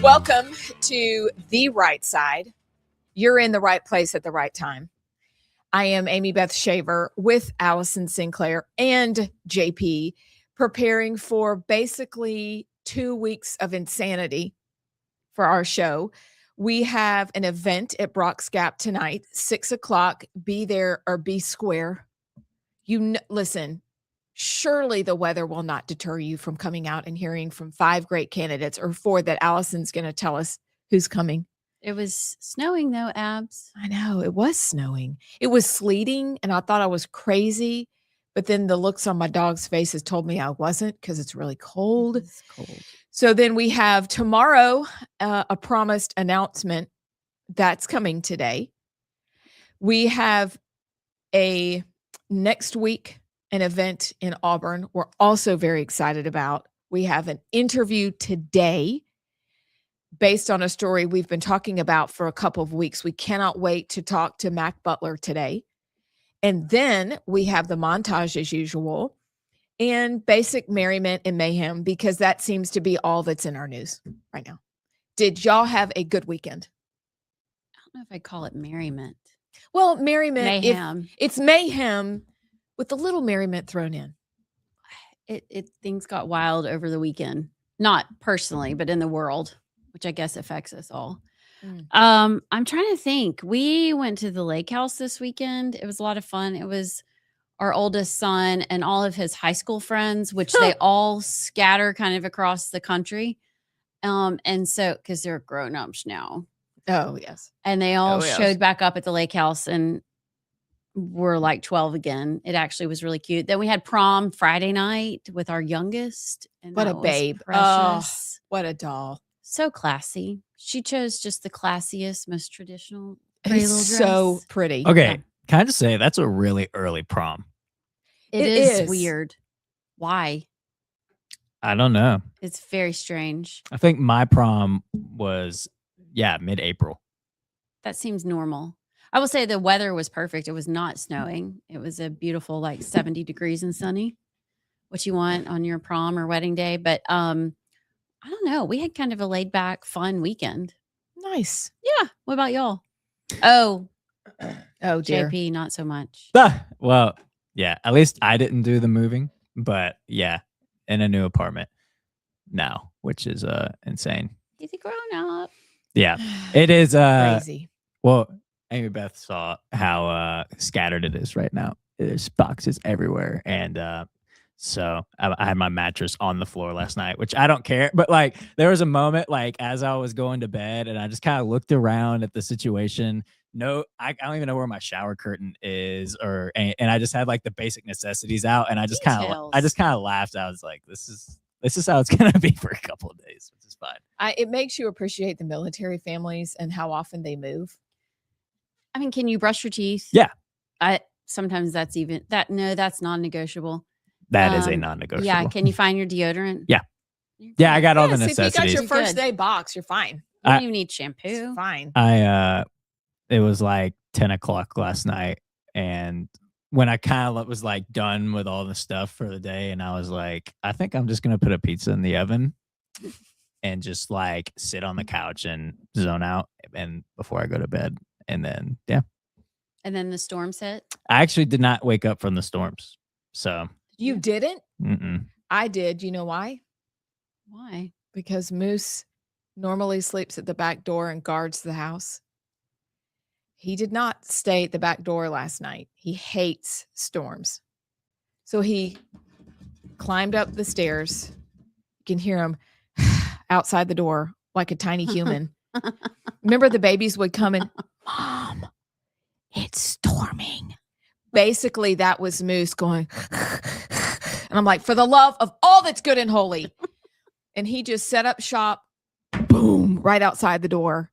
Welcome to the Rightside. You're in the right place at the right time. I am Amy Beth Shaver with Allison Sinclair and JP, preparing for basically 2 weeks of insanity for our show. We have an event at Brock's Gap tonight, 6 o'clock. Be there or be square. Listen, surely the weather will not deter you from coming out and hearing from 5 great candidates, or 4 that Allison's going to tell us who's coming. It was snowing though, Abs. I know, it was snowing. It was sleeting, and I thought I was crazy. But then the looks on my dog's faces told me I wasn't, because it's really cold. It's cold. So then we have tomorrow a promised announcement that's coming today. We have next week an event in Auburn we're also very excited about. We have an interview today based on a story we've been talking about for a couple of weeks. We cannot wait to talk to Mac Butler today. And then we have the montage as usual and basic merriment and mayhem, because that seems to be all that's in our news right now. Did y'all have a good weekend? I don't know if I'd call it merriment. Well, merriment. Mayhem. It's mayhem with a little merriment thrown in. Things got wild over the weekend. Not personally, but in the world, which I guess affects us all. I'm trying to think. We went to the lake house this weekend. It was a lot of fun. It was our oldest son and all of his high school friends, which they all scatter kind of across the country. And so, because they're grown-ups now. Oh, yes. And they all showed back up at the lake house, and we're like 12 again. It actually was really cute. Then we had prom Friday night with our youngest. And what a babe. Precious. Oh, what a doll. So classy. She chose just the classiest, most traditional. It's so pretty. Okay. Can I just say that's a really early prom? It is weird. Why? I don't know. It's very strange. I think my prom was, mid-April. That seems normal. I will say the weather was perfect. It was not snowing. It was a beautiful, like 70 degrees and sunny. What you want on your prom or wedding day. But I don't know. We had kind of a laid back, fun weekend. Nice. Yeah. What about y'all? Oh, dear. JP, not so much. Well, yeah. At least I didn't do the moving, but yeah, in a new apartment now, which is insane. He's a grown up. Yeah, it is crazy. Well, Amy Beth saw how scattered it is right now. There's boxes everywhere, and so I had my mattress on the floor last night, which I don't care. But like, there was a moment, like as I was going to bed, and I just kind of looked around at the situation. No, I don't even know where my shower curtain is, and I just had like the basic necessities out, and I just kind of laughed. I was like, this is how it's gonna be for a couple of days, which is fine. It makes you appreciate the military families and how often they move. I mean, can you brush your teeth? Yeah. Sometimes that's non-negotiable. That is a non-negotiable. Yeah. Can you find your deodorant? Yeah. Yeah, I got all the necessities. If you got your first day box, you're fine. You don't even need shampoo. It's fine. It was like 10 o'clock last night, and when I kind of was like done with all the stuff for the day, and I was like, I think I'm just gonna put a pizza in the oven and just like sit on the couch and zone out, and before I go to bed, and then and then the storms hit. I actually did not wake up from the storms. So you didn't? Mm-mm. I did. You know why? Why? Because Moose normally sleeps at the back door and guards the house. He did not stay at the back door last night. He hates storms. So he climbed up the stairs. You can hear him outside the door like a tiny human. Remember the babies would come and, Mom, it's storming. Basically, that was Moose going, and I'm like, for the love of all that's good and holy. And he just set up shop, boom, right outside the door.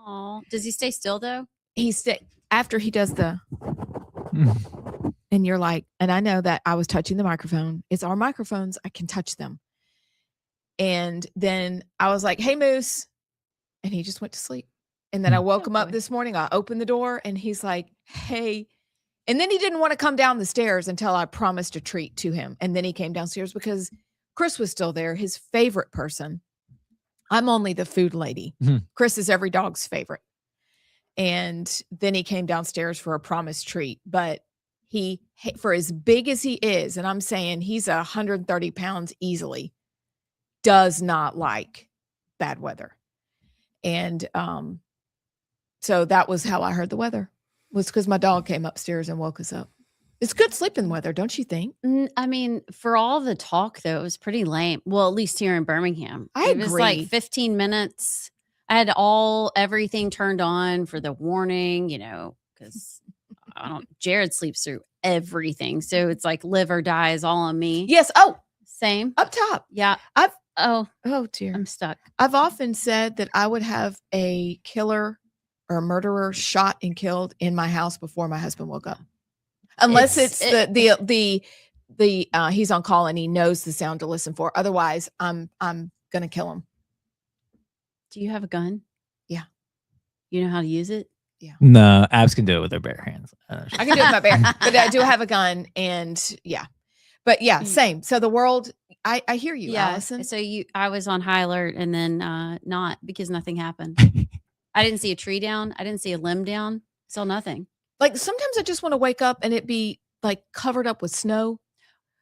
Oh, does he stay still though? After he does the, and you're like, and I know that I was touching the microphone. It's our microphones. I can touch them. And then I was like, hey, Moose. And he just went to sleep. And then I woke him up this morning. I opened the door and he's like, hey. And then he didn't want to come down the stairs until I promised a treat to him. And then he came downstairs because Chris was still there, his favorite person. I'm only the food lady. Mhm. Chris is every dog's favorite. And then he came downstairs for a promised treat. But he, for as big as he is, and I'm saying he's 130 pounds easily, does not like bad weather. And so that was how I heard the weather, was because my dog came upstairs and woke us up. It's good sleeping weather, don't you think? I mean, for all the talk, though, it was pretty lame. Well, at least here in Birmingham. I It was like agree. 15 minutes. I had everything turned on for the warning, because Jared sleeps through everything. So it's like live or die is all on me. Yes. Oh, Same. up top. Yeah. I've- Oh, Oh, dear. I'm stuck. I've often said that I would have a killer or a murderer shot and killed in my house before my husband woke up. Unless it's he's on call and he knows the sound to listen for. Otherwise, I'm gonna kill him. Do you have a gun? Yeah. You know how to use it? No, Abs can do it with their bare hands. I can do it with my bear, but I do have a gun, and yeah. But yeah, same. So the world, I hear you, Allison. So I was on high alert, and then not, because nothing happened. I didn't see a tree down. I didn't see a limb down. Saw nothing. Like sometimes I just want to wake up and it be like covered up with snow.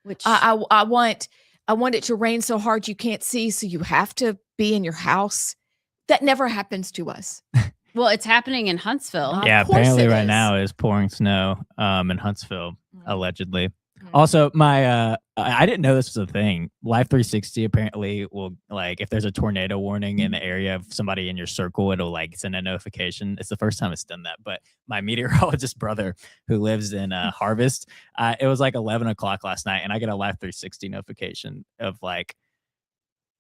Which I want it to rain so hard you can't see, so you have to be in your house. That never happens to us. well, it's happening in Huntsville. Of Yeah, course apparently it right is. now is pouring snow in Huntsville, allegedly. Mm. Also, I didn't know this was a thing. Life 360 apparently will, like, if there's a tornado warning in the area of somebody in your circle, it'll like send a notification. It's the first time it's done that. But my meteorologist brother who lives in Harvest, it was like 11 o'clock last night, and I get a Life 360 notification of like,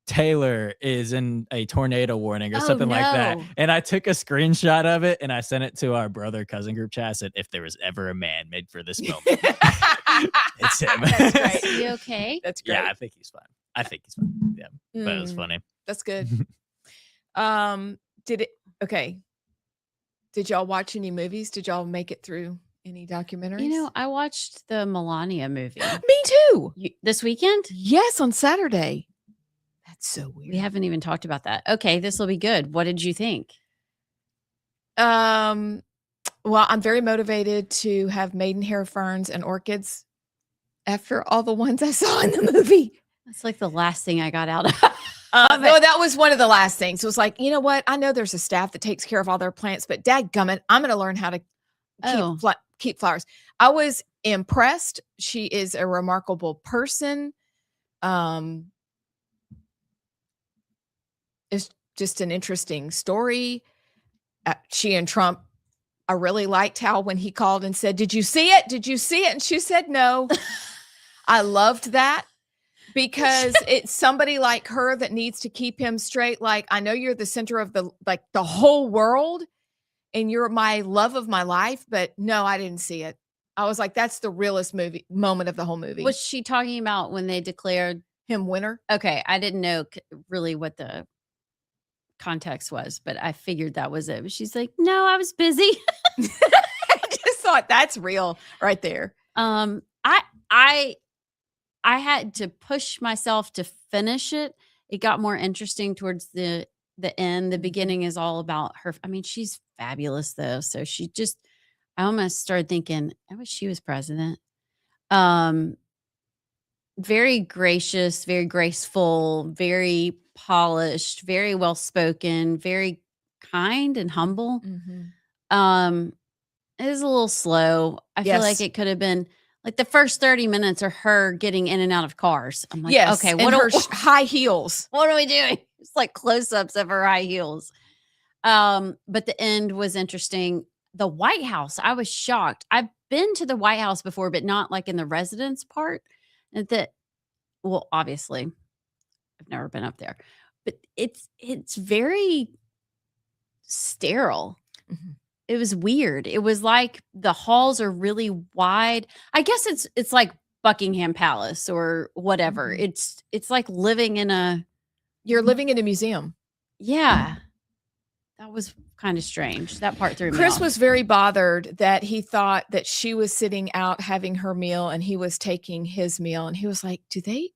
Taylor is in a tornado warning or something like that. no. And I took a screenshot of it and I sent it to our brother cousin group chat. I said, if there was ever a man made for this moment, it's him. That's great. Are you okay? That's great. Yeah, I think he's fine. Yeah, but it was funny. That's good. Did y'all watch any movies? Did y'all make it through any documentaries? I watched the Melania movie Me too. this weekend. Yes, on Saturday. That's so weird. We haven't even talked about that. Okay, this will be good. What did you think? Well, I'm very motivated to have maidenhair ferns and orchids after all the ones I saw in the movie. That's like the last thing I got out of. No, that was one of the last things. It was like, you know what? I know there's a staff that takes care of all their plants, but dadgummit, I'm going to learn how to keep flowers. I was impressed. She is a remarkable person. It's just an interesting story. She and Trump, I really liked how when he called and said, "Did you see it? Did you see it?" And she said, "No." I loved that because it's somebody like her that needs to keep him straight. Like, I know you're the center of the whole world and you're my love of my life, but no, I didn't see it. I was like, that's the realest moment of the whole movie. Was she talking about when they declared him winner? Okay, I didn't know really what the context was, but I figured that was it. But she's like, "No, I was busy." I just thought that's real right there. I had to push myself to finish it. It got more interesting towards the end. The beginning is all about her. I mean, she's fabulous though. So I almost started thinking, I wish she was president. Very gracious, very graceful, very polished, very well spoken, very kind and humble. Mm-hmm. It was a little slow. I feel like it could have been like the first 30 minutes are her getting in and out of cars. I'm like, yes, okay, what are high heels? What are we doing? It's like close-ups of her high heels. But the end was interesting. The White House, I was shocked. I've been to the White House before, but not like in the residence part. And well, obviously, I've never been up there, but it's very sterile. Mm-hmm. It was weird. It was like the halls are really wide. I guess it's like Buckingham Palace or whatever. Mm-hmm. It's like living in you're living in a museum. Yeah. That was kind of strange. That part threw me Chris off. was very bothered that he thought that she was sitting out having her meal and he was taking his meal. And he was like, do they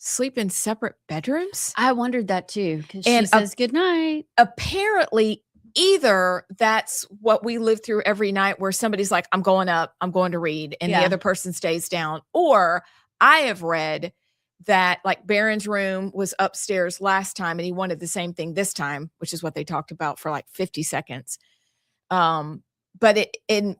sleep in separate bedrooms? I wondered that too because she And says good night. Apparently, either that's what we live through every night where somebody's like, I'm going up, I'm going to read, and the Yeah. other person stays down. Or I have read that like Barron's room was upstairs last time and he wanted the same thing this time, which is what they talked about for like 50 seconds. But in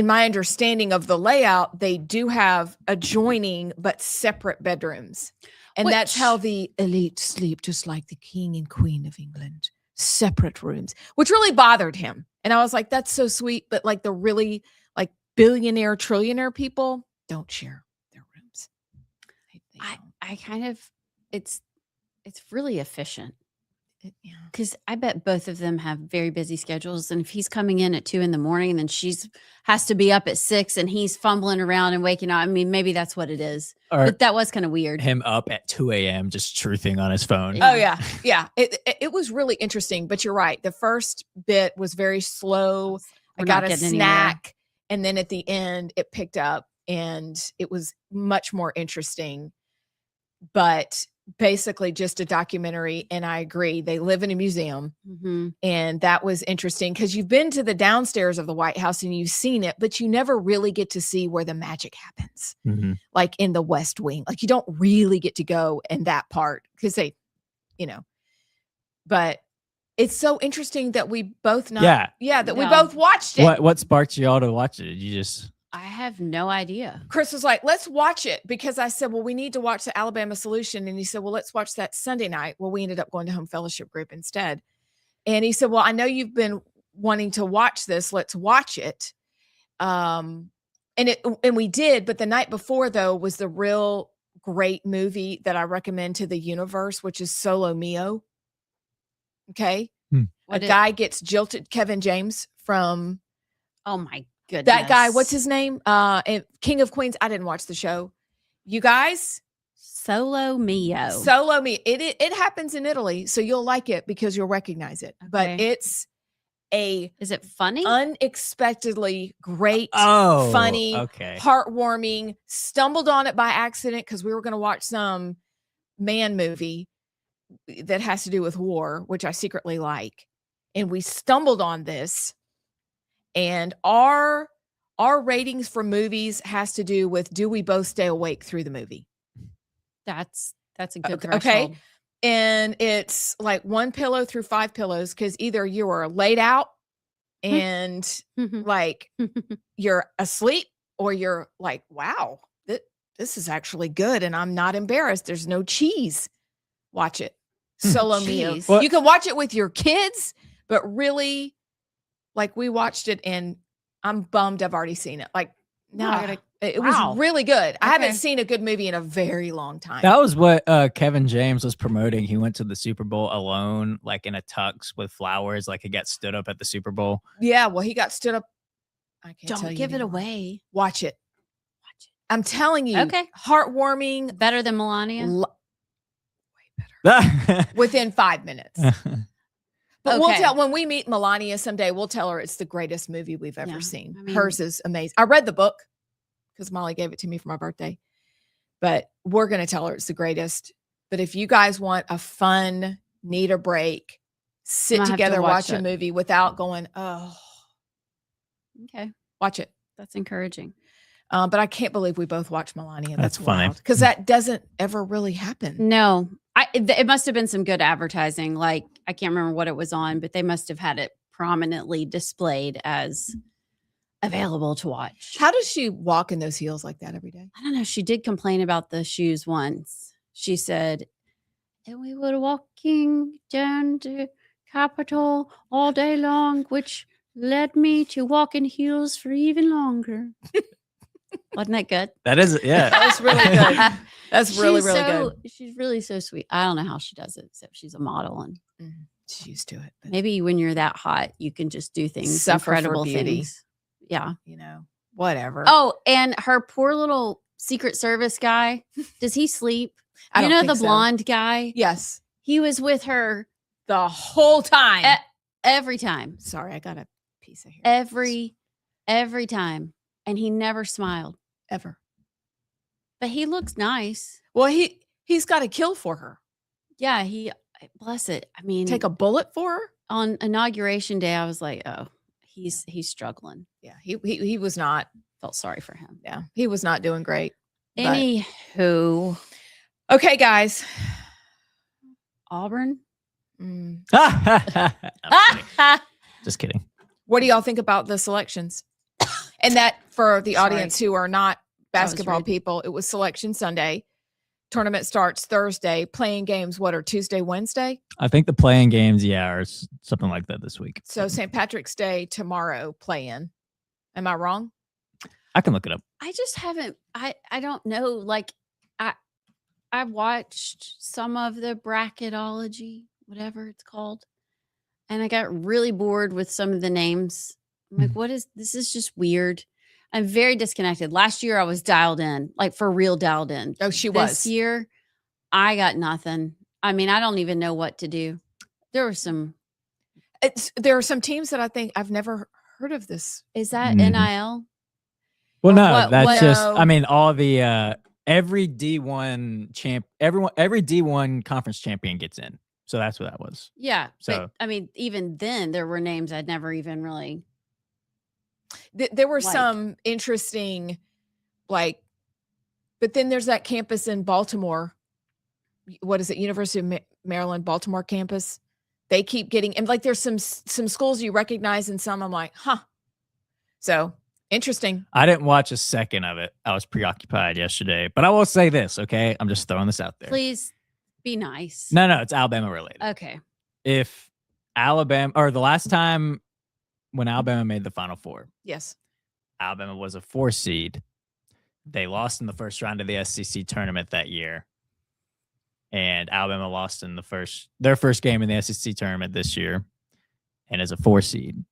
my understanding of the layout, they do have adjoining but separate bedrooms. And that's how Which- the elite sleep, just like the king and queen of England. Separate rooms, which really bothered him. And I was like, that's so sweet. But like the really like billionaire, trillionaire people don't share their rooms. They don't. I kind of it's really efficient Yeah. because I bet both of them have very busy schedules. And if he's coming in at 2 a.m, and then she's has to be up at 6 and he's fumbling around and waking up. I mean, maybe that's what it is. Or But that was kind of weird. him up at 2 a.m. just truthing on his phone. Oh yeah. Yeah. It was really interesting, but you're right. The first bit was very slow. I We're got not a getting anywhere. snack. And then at the end it picked up and it was much more interesting, but basically just a documentary. And I agree. They live in a museum. Mhm. And that was interesting because you've been to the downstairs of the White House and you've seen it, but you never really get to see where the magic happens. Mhm. Like in the West Wing. Like you don't really get to go in that part because they, but it's so interesting that we both that we No. both watched it. What sparked you all to watch it? Did you just I have no idea. Chris was like, let's watch it because I said, well, we need to watch the Alabama Solution. And he said, well, let's watch that Sunday night. Well, we ended up going to Home Fellowship Group instead. And he said, well, I know you've been wanting to watch this. Let's watch it. And we did. But the night before, though, was the real great movie that I recommend to the universe, which is Solo Mio. Okay. What A guy gets jilted, Kevin James from Oh my goodness. that guy. What's his name? And King of Queens. I didn't watch the show. You guys, Solo Mio. Solo Mio. It happens in Italy, so you'll like it because you'll recognize it. But Okay. it's a Is it funny? unexpectedly great, Oh, funny, okay. heartwarming. Stumbled on it by accident because we were going to watch some man movie that has to do with war, which I secretly like. And we stumbled on this. And our ratings for movies has to do with do we both stay awake through the movie? That's a good Okay. threshold. And it's like 1 pillow through 5 pillows because either you are laid out and like you're asleep or you're like, wow, this is actually good. And I'm not embarrassed. There's no cheese. Watch it. Solo Mio. Cheese. What- You can watch it with your kids, but really, like we watched it and I'm bummed I've already seen it. Like now I gotta, it Wow. was really good. I haven't Okay. seen a good movie in a very long time. That was what Kevin James was promoting. He went to the Super Bowl alone, like in a tux with flowers, like he got stood up at the Super Bowl. Yeah, well, he got stood up. I can't tell Don't you give it anymore. away. Watch it. I'm telling you. Okay. Heartwarming. Better than Melania. Within 5 minutes. But we'll Okay. tell when we meet Melania someday, we'll tell her it's the greatest movie we've ever Yeah, seen. I mean- Hers is amazing. I read the book because Molly gave it to me for my birthday. But we're going to tell her it's the greatest. But if you guys want a fun, need a break, sit Might have to together, watch watch a it. movie without going, oh, Okay. watch it. That's encouraging. But I can't believe we both watched Melania. That's funny. Because that doesn't ever really happen. No, it must have been some good advertising. Like I can't remember what it was on, but they must have had it prominently displayed as available to watch. How does she walk in those heels like that every day? I don't know. She did complain about the shoes once. She said, and we were walking down the Capitol all day long, which led me to walk in heels for even longer. Wasn't that good? That is, yeah. That was really good. That's really, She's really so- good. She's really so sweet. I don't know how she does it, except she's a model. And She's used to it. But, maybe when you're that hot, you can just do things, Suffer for incredible beauty. things. Yeah. Whatever. Oh, and her poor little Secret Service guy. Does he sleep? I You don't know think the so. blonde guy? Yes. He was with her The whole time. every time. Sorry, I got a piece of hair. Every time. And he never smiled. Ever. But he looks nice. Well, He's got to kill for her. Yeah, he bless it. I mean, Take a bullet for her. on inauguration day, I was like, oh, he's struggling. Yeah, he was not. Felt sorry for him. Yeah, he was not doing great. But- Anywho, okay, guys. Auburn. Mm. I'm kidding. Just kidding. What do y'all think about the selections? And that for the audience who are not basketball rude. people, it was Selection Sunday. Tournament starts Thursday. Playing games, what are Tuesday, Wednesday? I think the playing games, or something like that this week. So St. Patrick's Day tomorrow play-in. Am I wrong? I can look it up. I just haven't. I don't know. Like I watched some of the bracketology, whatever it's called, and I got really bored with some of the names. I'm like, what is this? Is just weird. I'm very disconnected. Last year I was dialed in, like for real dialed in. Oh, she This was. year, I got nothing. I mean, I don't even know what to do. There were some. There are some teams that I think I've never heard of this. Is that Mhm. NIL? Well, Or no, what- that's what- just. No. I mean, all the every D1 every D1 conference champion gets in. So that's what that was. Yeah. So- But I mean, even then, there were names I'd never even really. There were Like- some interesting, like, but then there's that campus in Baltimore. What is it? University of Maryland, Baltimore campus. They keep getting, and like there's some schools you recognize and some I'm like, huh. So interesting. I didn't watch a second of it. I was preoccupied yesterday. But I will say this, okay? I'm just throwing this out there. Please be nice. No, it's Alabama related. Okay. If Alabama, or the last time when Alabama made the Final Four, Yes. Alabama was a 4 seed. They lost in the first round of the SEC tournament that year. And Alabama lost in their first game in the SEC tournament this year and is a 4 seed.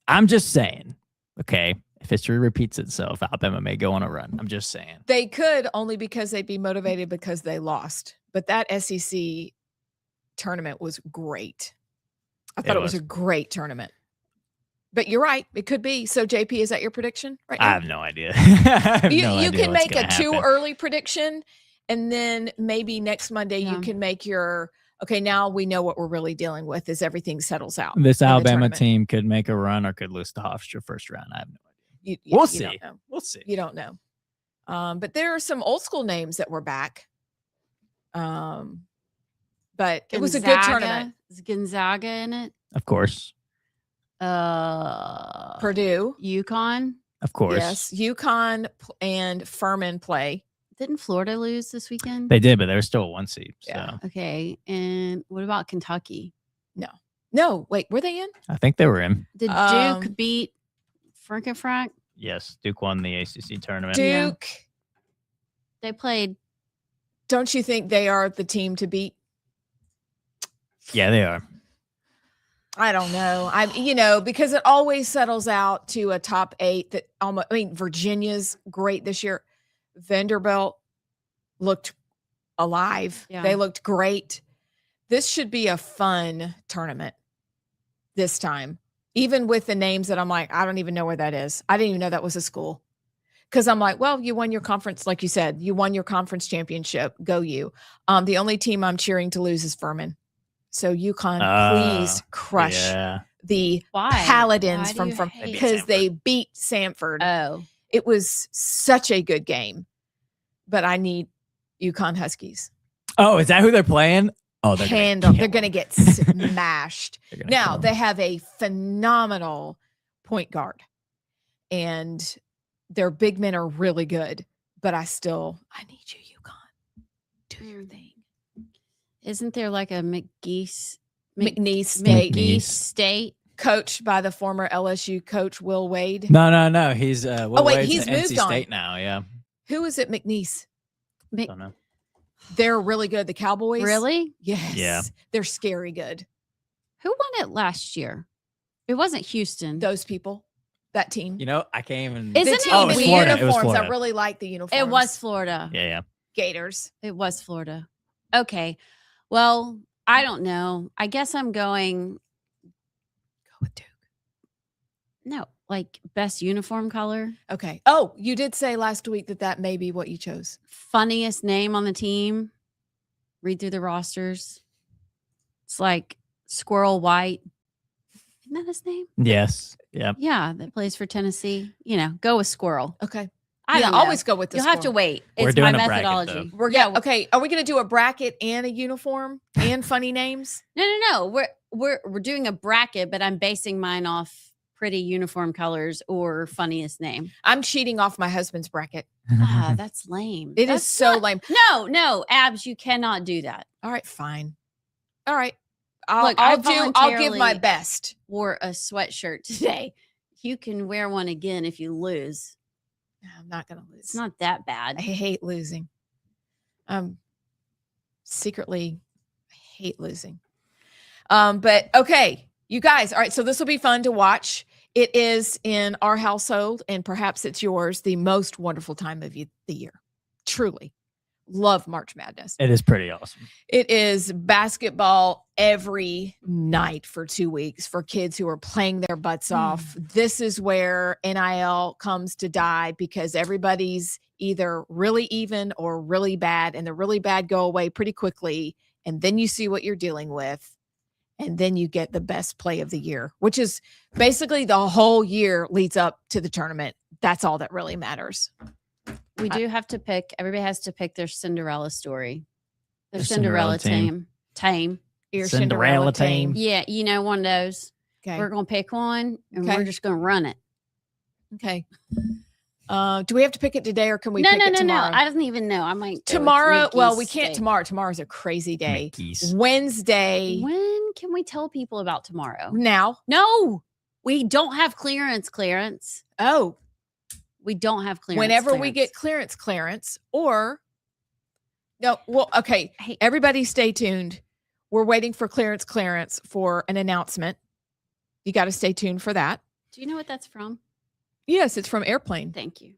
I'm just saying, okay, if history repeats itself, Alabama may go on a run. I'm just saying. They could only because they'd be motivated because they lost. But that SEC tournament was great. I thought it was a great tournament. But you're right. It could be. So, JP, is that your prediction right I now? have no idea. I have You, no you idea can what's make a gonna too happen. early prediction, and then maybe next Monday you Yeah. can make your, okay, now we know what we're really dealing with as everything settles out. This in the Alabama tournament. team could make a run or could lose to Hofstra first round. I have no idea. You We'll don't see. know. We'll see. You don't know. But there are some old school names that were back. But it was a good tournament. Is Gonzaga in it? Of course. Purdue. UConn. Of course. Yes. UConn and Furman play. Didn't Florida lose this weekend? They did, but they were still a 1 seed. So Yeah. Okay. And what about Kentucky? No, wait, were they in? I think they were in. Did Um, Duke beat Frankenfrank? Yes. Duke won the ACC tournament. Yeah. Duke. They played. Don't you think they are the team to beat? Yeah, they are. I don't know. Because it always settles out to a top 8 that almost, Virginia's great this year. Vanderbilt looked alive. Yeah. They looked great. This should be a fun tournament this time, even with the names that I'm like, I don't even know where that is. I didn't even know that was a school. Because I'm like, well, you won your conference, like you said, you won your conference championship. Go you. The only team I'm cheering to lose is Furman. So UConn, please crush Yeah. the Why? Paladins Why do from you hate- because they beat Samford. Oh, It was such a good game, but I need UConn Huskies. Oh, is that who they're playing? Oh, they're Handle. They're going going to get smashed. to Now they have a phenomenal point guard, and their big men are really good. But I need you, UConn. Do your thing. isn't there like a McGeese McNeese State, McGeese State? coached by the former LSU coach Will Wade. No. He's Oh, wait, he's at moved NC on. State now. Yeah. Who is it? McNeese. Don't know. They're really good. The Cowboys. Really? Yes. Yeah. They're scary good. Who won it last year? It wasn't Houston. Those people, that team. You know, I can't even. Isn't the it team Oh, in it was the Florida. It was uniforms. I Florida. really like the uniforms. It was Florida. Yeah. Gators. It was Florida. Okay. Well, I don't know. I guess I'm going. Go with Duke. No, like best uniform color, Okay. Oh, you did say last week that may be what you chose. funniest name on the team. read through the rosters. It's like Squirrel White. Isn't that his name? Yes. Yep. Yeah, that plays for Tennessee. You know, go with Squirrel. Okay. I don't know. always go with the You'll have to squirrel. wait. We're It's my doing a bracket, methodology. though. Okay. Are we going to do a bracket and a uniform and funny names? No. We're doing a bracket, but I'm basing mine off pretty uniform colors or funniest name. I'm cheating off my husband's bracket. That's lame. It is That's so not- lame. No, Abs, you cannot do that. All right, fine. All right. I'll Look, I give my voluntarily best. Wore a sweatshirt today. You can wear one again if you lose. I'm not going to lose. It's not that bad. I hate losing. Secretly, I hate losing. But okay, you guys. All right, so this will be fun to watch. It is in our household, and perhaps it's yours, the most wonderful time of the year. Truly. Love March Madness. It is pretty awesome. It is basketball every night for 2 weeks for kids who are playing their butts off. This is where NIL comes to die because everybody's either really even or really bad, and the really bad go away pretty quickly. And then you see what you're dealing with. And then you get the best play of the year, which is basically the whole year leads up to the tournament. That's all that really matters. We do have to pick. Everybody has to pick their Cinderella story. Their Their Cinderella Cinderella tame. Your Cinderella team. Yeah, you know, one of those. Okay. We're going to pick one and Okay. we're just going to run it. Okay. Do we have to pick it today or can we No. pick it tomorrow? I don't even know. I might go with Tomorrow. Well, we Mickey's can't steak. tomorrow. Tomorrow's a crazy day. Mickey's. Wednesday. When can we tell people about tomorrow? Now. No, we don't have clearance. Oh, We don't have clearance. whenever we get clearance or no. Well, okay. Hey. Everybody stay tuned. We're waiting for clearance for an announcement. You got to stay tuned for that. Do you know what that's from? Yes, it's from Airplane. Thank you.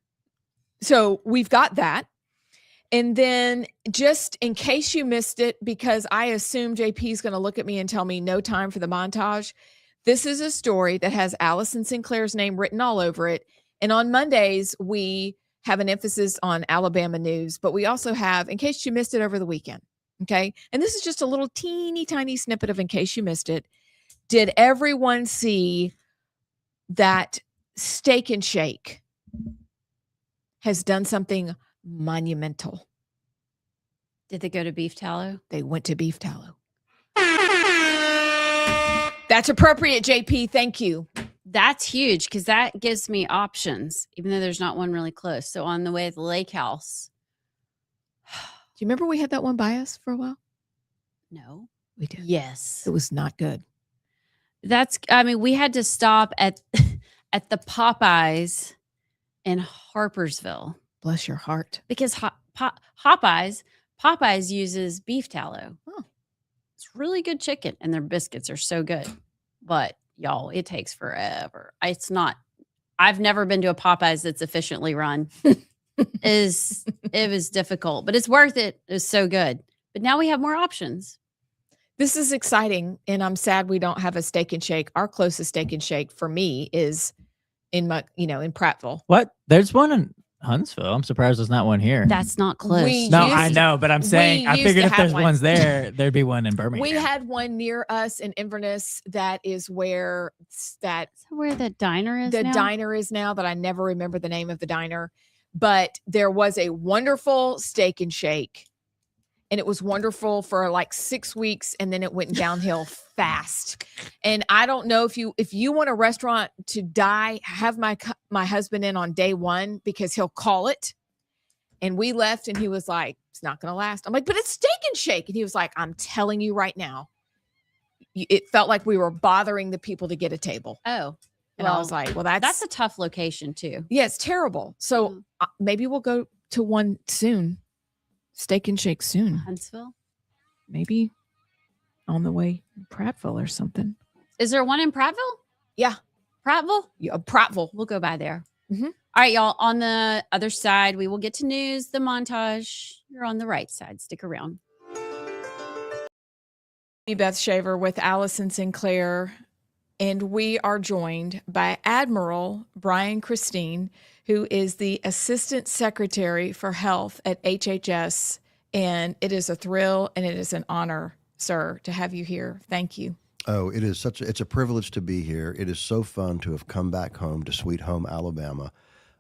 So we've got that. And then just in case you missed it, because I assume JP is going to look at me and tell me no time for the montage. This is a story that has Allison Sinclair's name written all over it. And on Mondays, we have an emphasis on Alabama news, but we also have, in case you missed it over the weekend. Okay. And this is just a little teeny tiny snippet of in case you missed it. Did everyone see that Steak and Shake has done something monumental? Did they go to beef tallow? They went to beef tallow. That's appropriate, JP. Thank you. That's huge because that gives me options, even though there's not one really close. So on the way to the lake house. Do you remember we had that one by us for a while? No. We did. Yes. It was not good. We had to stop at at the Popeyes in Harpersville Bless your heart. because Popeyes uses beef tallow. Oh. It's really good chicken and their biscuits are so good. But y'all, it takes forever. I've never been to a Popeyes that's efficiently run. It was difficult, but it's worth it. It's so good. But now we have more options. This is exciting, and I'm sad we don't have a Steak and Shake. Our closest Steak and Shake for me is in Prattville. What? There's one in Huntsville. I'm surprised there's not one here. That's not close. No, used I to- know, but I'm saying I used figured to if have there's one. ones there, there'd be one in Birmingham. We had one near us in Inverness. That is where Is that where the diner is the now? diner is now, that I never remember the name of the diner. But there was a wonderful Steak and Shake, and it was wonderful for like 6 weeks, and then it went downhill fast. And I don't know if you want a restaurant to die, have my husband in on day one because he'll call it. And we left, and he was like, "It's not going to last." I'm like, "But it's Steak and Shake," and he was like, "I'm telling you right now." It felt like we were bothering the people to get a table, Oh. and I was like, "Well, That's a tough location too. yeah, it's terrible." So Mm. maybe we'll go to one soon. Steak and Shake soon. Huntsville. Maybe on the way to Prattville or something. Is there one in Prattville? Yeah. Prattville? Yeah, Prattville. We'll go by there. Mhm. All right, y'all. On the other side, we will get to news, the montage. You're on the right side. Stick around. Beth Shaver with Allison Sinclair, and we are joined by Admiral Brian Christine, who is the Assistant Secretary for Health at HHS And it is a thrill and it is an honor, sir, to have you here. Thank you. Oh, it's a privilege to be here. It is so fun to have come back home to sweet home, Alabama,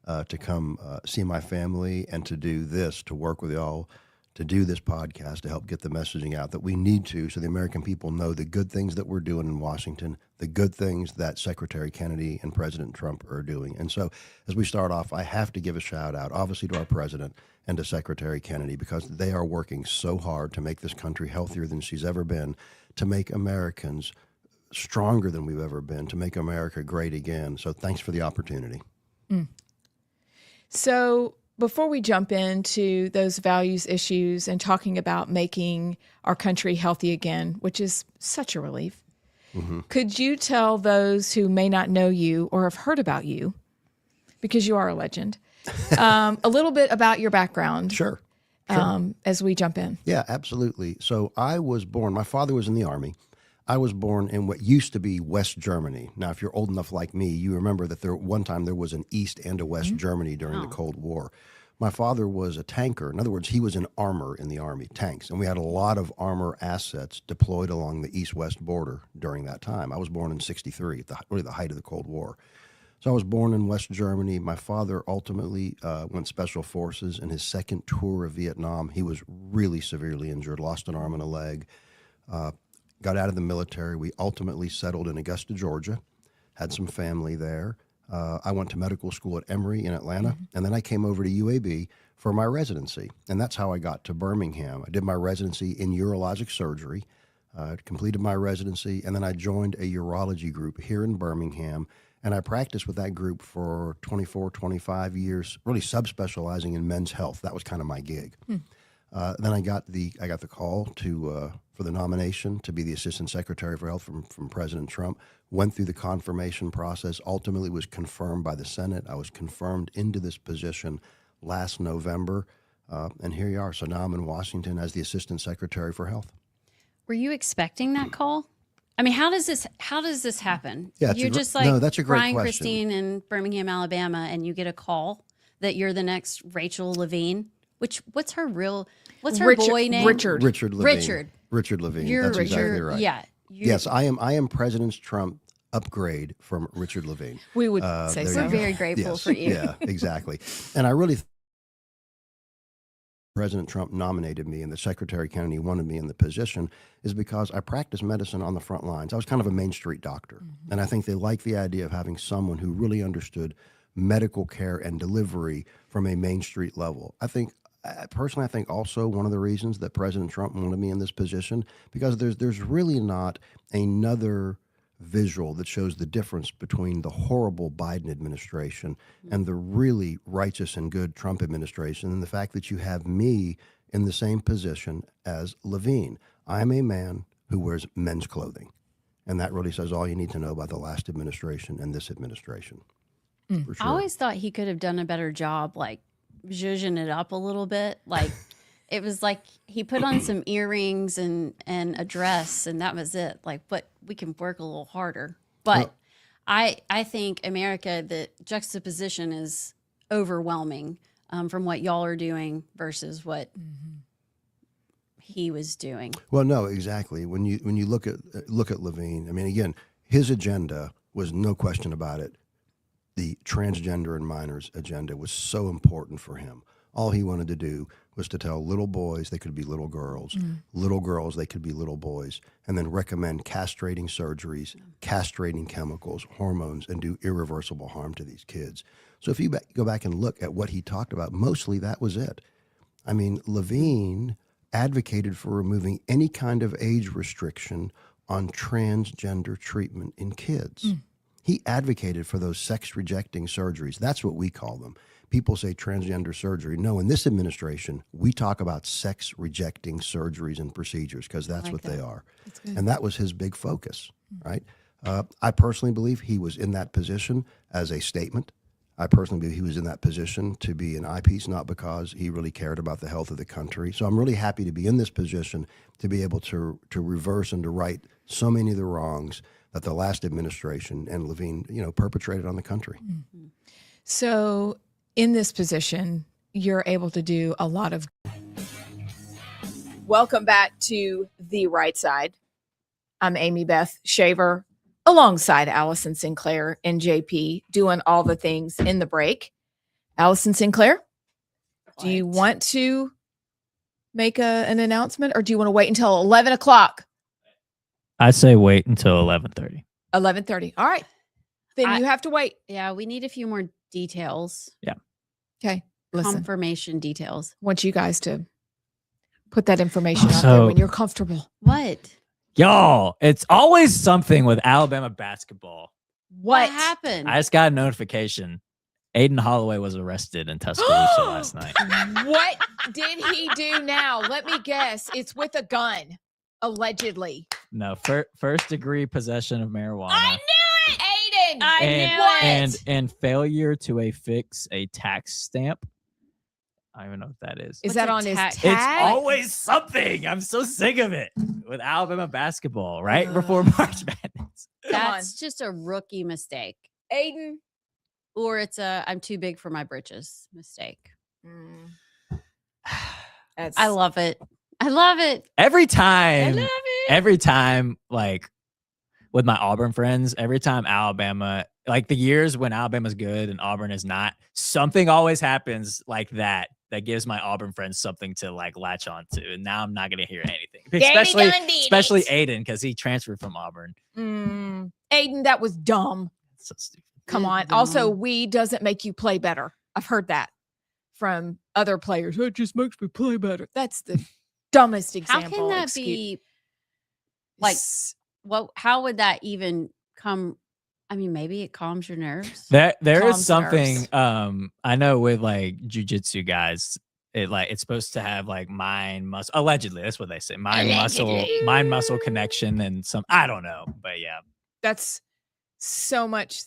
to come see my family and to do this, to work with y'all, to do this podcast, to help get the messaging out that we need to, so the American people know the good things that we're doing in Washington, the good things that Secretary Kennedy and President Trump are doing. And so as we start off, I have to give a shout out, obviously, to our president and to Secretary Kennedy, because they are working so hard to make this country healthier than she's ever been, to make Americans stronger than we've ever been, to make America great again. So thanks for the opportunity. So before we jump into those values issues and talking about making our country healthy again, which is such a relief, could you tell those who may not know you or have heard about you, because you are a legend, a little bit about your background? Sure. As we jump in. Yeah, absolutely. So I was born, my father was in the Army. I was born in what used to be West Germany. Now, if you're old enough like me, you remember that one time there was an East and a West Germany during the Cold War. My father was a tanker. In other words, he was in armor in the Army, tanks. And we had a lot of armor assets deployed along the East-West border during that time. I was born in 1963, really the height of the Cold War. So I was born in West Germany. My father ultimately went Special Forces. In his second tour of Vietnam, he was really severely injured, lost an arm and a leg, got out of the military. We ultimately settled in Augusta, Georgia, had some family there. I went to medical school at Emory in Atlanta, and then I came over to UAB for my residency. And that's how I got to Birmingham. I did my residency in urologic surgery, completed my residency, and then I joined a urology group here in Birmingham. And I practiced with that group for 24, 25 years, really subspecializing in men's health. That was kind of my gig. Then I got the call for the nomination to be the Assistant Secretary for Health from President Trump. Went through the confirmation process. Ultimately was confirmed by the Senate. I was confirmed into this position last November. And here you are. So now I'm in Washington as the Assistant Secretary for Health. Were you expecting that call? I mean, how does this happen? Yeah, you're just like that's a great Brian question. Christine in Birmingham, Alabama, and you get a call that you're the next Rachel Levine. What's her boy name? Richard. Richard Levine. Richard Levine. You're That's exactly Richard, right. Yeah. Yes, I am President Trump upgrade from Richard Levine. We would say there so. you We're go. very grateful Yes, for you. Yeah, exactly. And I really President Trump nominated me and the Secretary Kennedy wanted me in the position is because I practiced medicine on the front lines. I was kind of a Main Street doctor. And I think they liked the idea of having someone who really understood medical care and delivery from a Main Street level. I think personally, I think also one of the reasons that President Trump wanted me in this position, because there's really not another visual that shows the difference between the horrible Biden administration and the really righteous and good Trump administration, and the fact that you have me in the same position as Levine. I'm a man who wears men's clothing, and that really says all you need to know about the last administration and this administration. For sure. I always thought he could have done a better job, like zhuzhing it up a little bit. Like it was like he put on some earrings and a dress, and that was it. Like, but we can work a little harder. But I think America, the juxtaposition is overwhelming from what y'all are doing versus what he was doing. Well, no, exactly. When you look at Levine, I mean, again, his agenda was no question about it. The transgender and minors agenda was so important for him. All he wanted to do was to tell little boys they could be little girls they could be little boys, and then recommend castrating surgeries, castrating chemicals, hormones, and do irreversible harm to these kids. So if you go back and look at what he talked about, mostly that was it. I mean, Levine advocated for removing any kind of age restriction on transgender treatment in kids. He advocated for those sex-rejecting surgeries. That's what we call them. People say transgender surgery. No, in this administration, we talk about sex-rejecting surgeries and procedures because that's what they are. And that was his big focus, right? I personally believe he was in that position as a statement. I personally believe he was in that position to be an eyepiece, not because he really cared about the health of the country. So I'm really happy to be in this position to be able to reverse and to right so many of the wrongs that the last administration and Levine, perpetrated on the country. So in this position, you're able to do a lot of Welcome back to The Right Side. I'm Amy Beth Shaver, alongside Allison Sinclair and JP, doing all the things in the break. Allison Sinclair, do you want to make an announcement, or do you want to wait until 11 o'clock? I say wait until 11:30. 11:30. All right. Then you have to wait. Yeah, we need a few more details. Yeah. Okay. Listen, Confirmation details. I want you guys to put that information out there So- when you're comfortable. What? Y'all, it's always something with Alabama basketball. What happened? I just got a notification. Aiden Holloway was arrested in Tuscaloosa last night. What did he do now? Let me guess. It's with a gun, allegedly. No, first degree possession of marijuana. I knew it, Aiden. I and, knew it. and failure to affix a tax stamp. I don't even know what that is. Is What's that a on his tax- tag? It's always something. I'm so sick of it with Alabama basketball right before March Madness. That's just a rookie mistake. Aiden. Or it's a I'm too big for my britches mistake. I love it. I love it. Every I time, love it. every time, like with my Auburn friends, every time Alabama, like the years when Alabama's good and Auburn is not, something always happens like that gives my Auburn friends something to like latch on to. And now I'm not gonna hear anything, especially Aiden, because he transferred from Auburn. Aiden, that was dumb. So stupid. Come on. Dumb. Also, weed doesn't make you play better. I've heard that from other players. It just makes me play better. That's the dumbest How example. can that be like how would that even come? I mean, maybe it calms your nerves. There Calms is something nerves. I know with like jujitsu guys, it's supposed to have like mind muscle, allegedly, that's what they say. Mind muscle connection and some, I don't know, but yeah. That's so much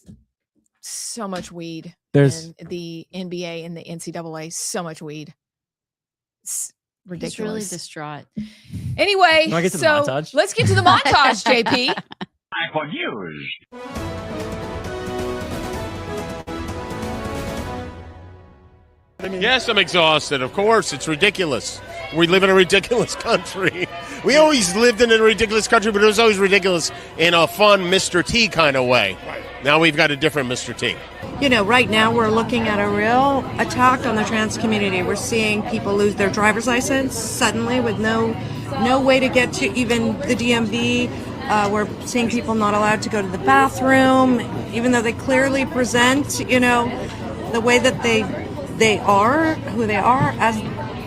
weed. There's in the NBA and the NCAA, so much weed. It's He's ridiculous. really distraught. Anyway, You wanna get to the so montage? let's get to the montage, JP. Yes, I'm exhausted. Of course, it's ridiculous. We live in a ridiculous country. We always lived in a ridiculous country, but it was always ridiculous in a fun Mr. T kind of way. Now we've got a different Mr. T. You know, right now we're looking at a real attack on the trans community. We're seeing people lose their driver's license suddenly with no way to get to even the DMV. We're seeing people not allowed to go to the bathroom, even though they clearly present, you know, the way that they are, who they are,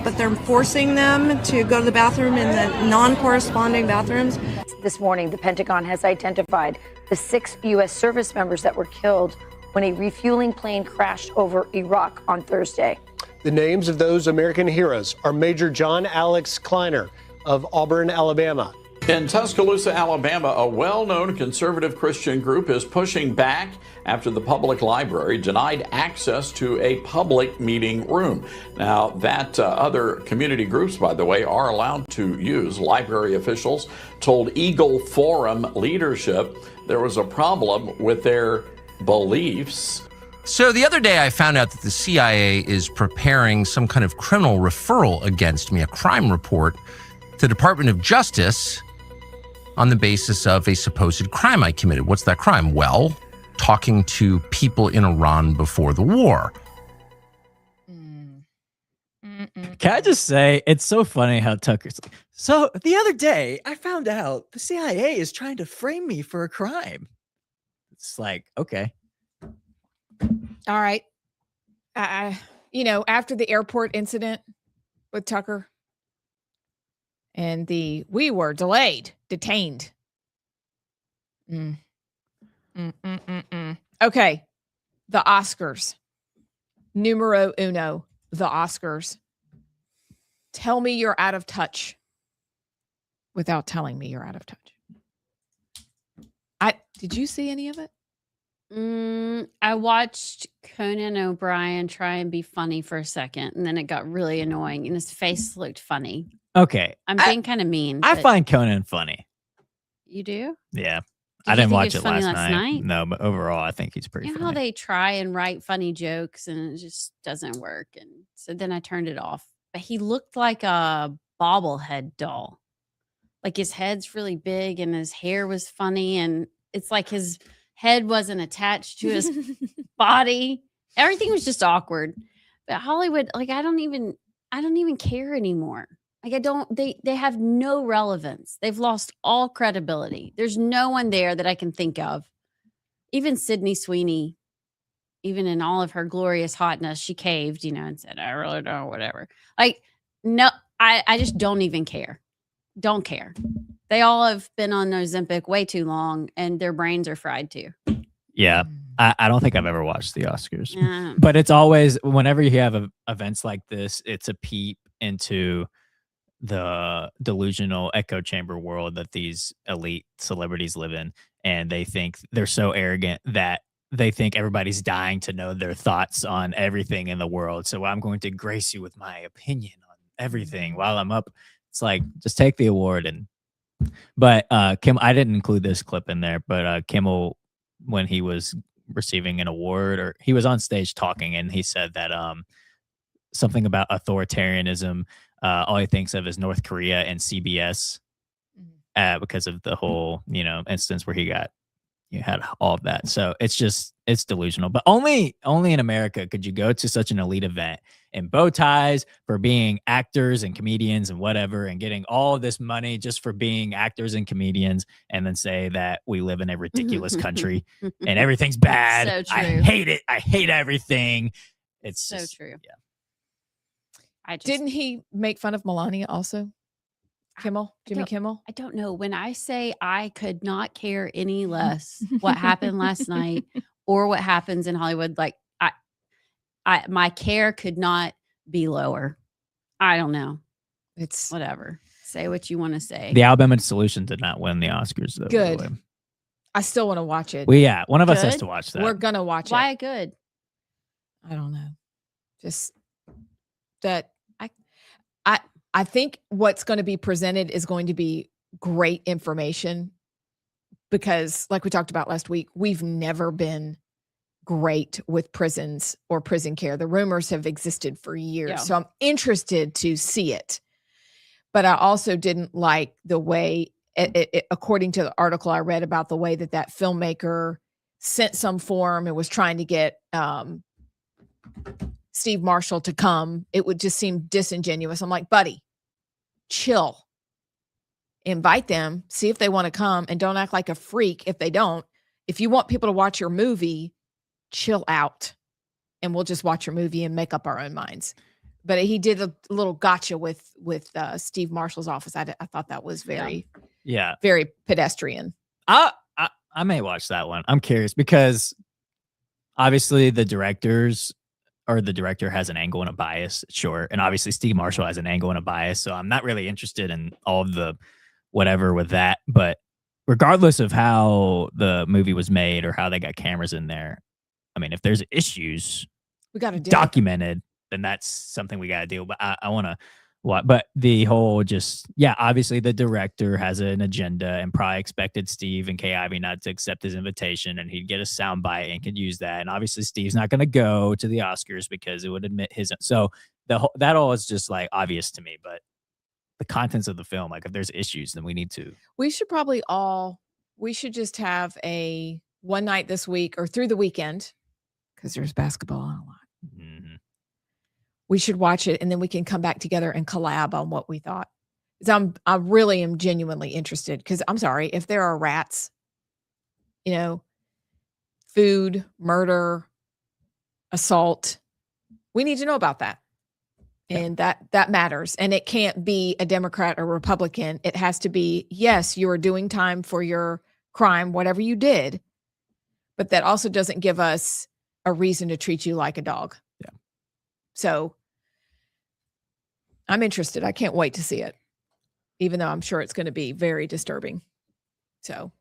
but they're forcing them to go to the bathroom in the non-corresponding bathrooms. This morning, the Pentagon has identified the 6 U.S. service members that were killed when a refueling plane crashed over Iraq on Thursday. The names of those American heroes are Major John Alex Kleiner of Auburn, Alabama. In Tuscaloosa, Alabama, a well-known conservative Christian group is pushing back after the public library denied access to a public meeting room. Now, that other community groups, by the way, are allowed to use. Library officials told Eagle Forum leadership there was a problem with their beliefs. So the other day I found out that the CIA is preparing some kind of criminal referral against me, a crime report to the Department of Justice on the basis of a supposed crime I committed. What's that crime? Well, talking to people in Iran before the war. Can I just say, it's so funny how Tucker's like, so the other day I found out the CIA is trying to frame me for a crime. It's like, okay. All right. After the airport incident with Tucker and we were detained. Okay. The Oscars. Numero uno, the Oscars. Tell me you're out of touch without telling me you're out of touch. Did you see any of it? I watched Conan O'Brien try and be funny for a second, and then it got really annoying, and his face looked funny. Okay. I'm being kind of mean. I but find Conan funny. You do? Yeah. Did I you didn't think watch he it was funny last night. No, but overall, I think he's pretty You know how funny. they try and write funny jokes, and it just doesn't work, and so then I turned it off. But he looked like a bobblehead doll. Like his head's really big and his hair was funny, and it's like his head wasn't attached to his body. Everything was just awkward. But Hollywood, like I don't even care anymore. Like they have no relevance. They've lost all credibility. There's no one there that I can think of. Even Sydney Sweeney, even in all of her glorious hotness, she caved, and said, I really don't, whatever. Like, no, I just don't even care. Don't care. They all have been on Ozempic way too long and their brains are fried too. Yeah. I don't think I've ever watched the Oscars, but it's always, whenever you have events like this, it's a peep into the delusional echo chamber world that these elite celebrities live in. And they think they're so arrogant that they think everybody's dying to know their thoughts on everything in the world. So I'm going to grace you with my opinion on everything while I'm up. It's like, just take the award. But Kim, I didn't include this clip in there, but Kimmel, when he was receiving an award, or he was on stage talking, and he said that something about authoritarianism, all he thinks of is North Korea and CBS, because of the whole, instance where you had all of that. So it's delusional. But only in America could you go to such an elite event in bow ties for being actors and comedians and whatever, and getting all of this money just for being actors and comedians, and then say that we live in a ridiculous country and everything's bad. So true. I hate it. I hate everything. It's so just, true. Yeah. Didn't he make fun of Melania also? Jimmy Kimmel? I don't know. When I say I could not care any less what happened last night or what happens in Hollywood, like my care could not be lower. I don't know. It's whatever. Say what you want to say. The Alabamian Solution did not win the Oscars, though. Good. By the way. I still want to watch it. Well, yeah, one of us has to watch that. We're gonna watch it. Why good? I don't know. Just that I think what's going to be presented is going to be great information, because like we talked about last week, we've never been great with prisons or prison care. The rumors have existed for years. Yeah. So I'm interested to see it. But I also didn't like the way, according to the article I read, about the way that filmmaker sent some form and was trying to get Steve Marshall to come. It would just seem disingenuous. I'm like, buddy, chill. Invite them, see if they want to come, and don't act like a freak if they don't. If you want people to watch your movie, chill out, and we'll just watch your movie and make up our own minds. But he did a little gotcha with Steve Marshall's office. I thought that was very pedestrian. I may watch that one. I'm curious, because obviously the director has an angle and a bias, sure. And obviously Steve Marshall has an angle and a bias. So I'm not really interested in all of the whatever with that. But regardless of how the movie was made or how they got cameras in there, I mean, if there's issues we got to documented, then that's something we got to deal with. I want to what, but the whole obviously the director has an agenda and probably expected Steve and Kay Ivey not to accept his invitation, and he'd get a soundbite and could use that. And obviously Steve's not going to go to the Oscars because it would admit his. So that all is just like obvious to me, but the contents of the film, like if there's issues, then we should just have a one night this week or through the weekend, because there's basketball on a lot. Mm-hmm. We should watch it, and then we can come back together and collab on what we thought. I really am genuinely interested, because I'm sorry, if there are rats, food, murder, assault, we need to know about that. Yeah. And that matters. And it can't be a Democrat or Republican. It has to be, yes, you are doing time for your crime, whatever you did, but that also doesn't give us a reason to treat you like a dog. Yeah. So I'm interested. I can't wait to see it, even though I'm sure it's going to be very disturbing. So,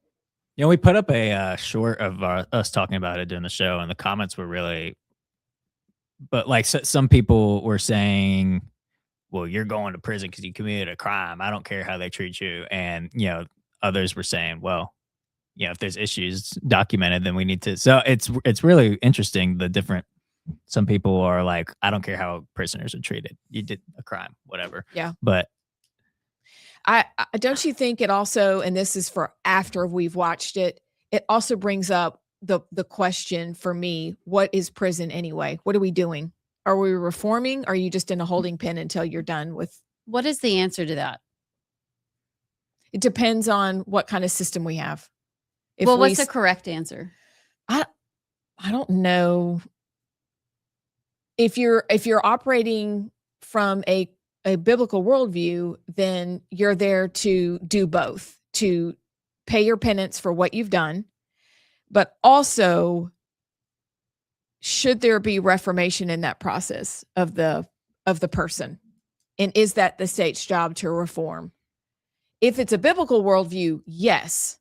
we put up a short of us talking about it during the show, and the comments were really, but like some people were saying, well, you're going to prison because you committed a crime. I don't care how they treat you. And, others were saying, well, if there's issues documented, then we need to. So it's really interesting. Some people are like, I don't care how prisoners are treated. You did a crime, whatever. Yeah. But don't you think it also, and this is for after we've watched it, it also brings up the question for me, what is prison anyway? What are we doing? Are we reforming? Or are you just in a holding pen until you're done with? What is the answer to that? It depends on what kind of system we have. Well, what's the correct answer? I don't know. If you're operating from a biblical worldview, then you're there to do both, to pay your penance for what you've done, but also should there be reformation in that process of the person? And is that the state's job to reform? If it's a biblical worldview, yes.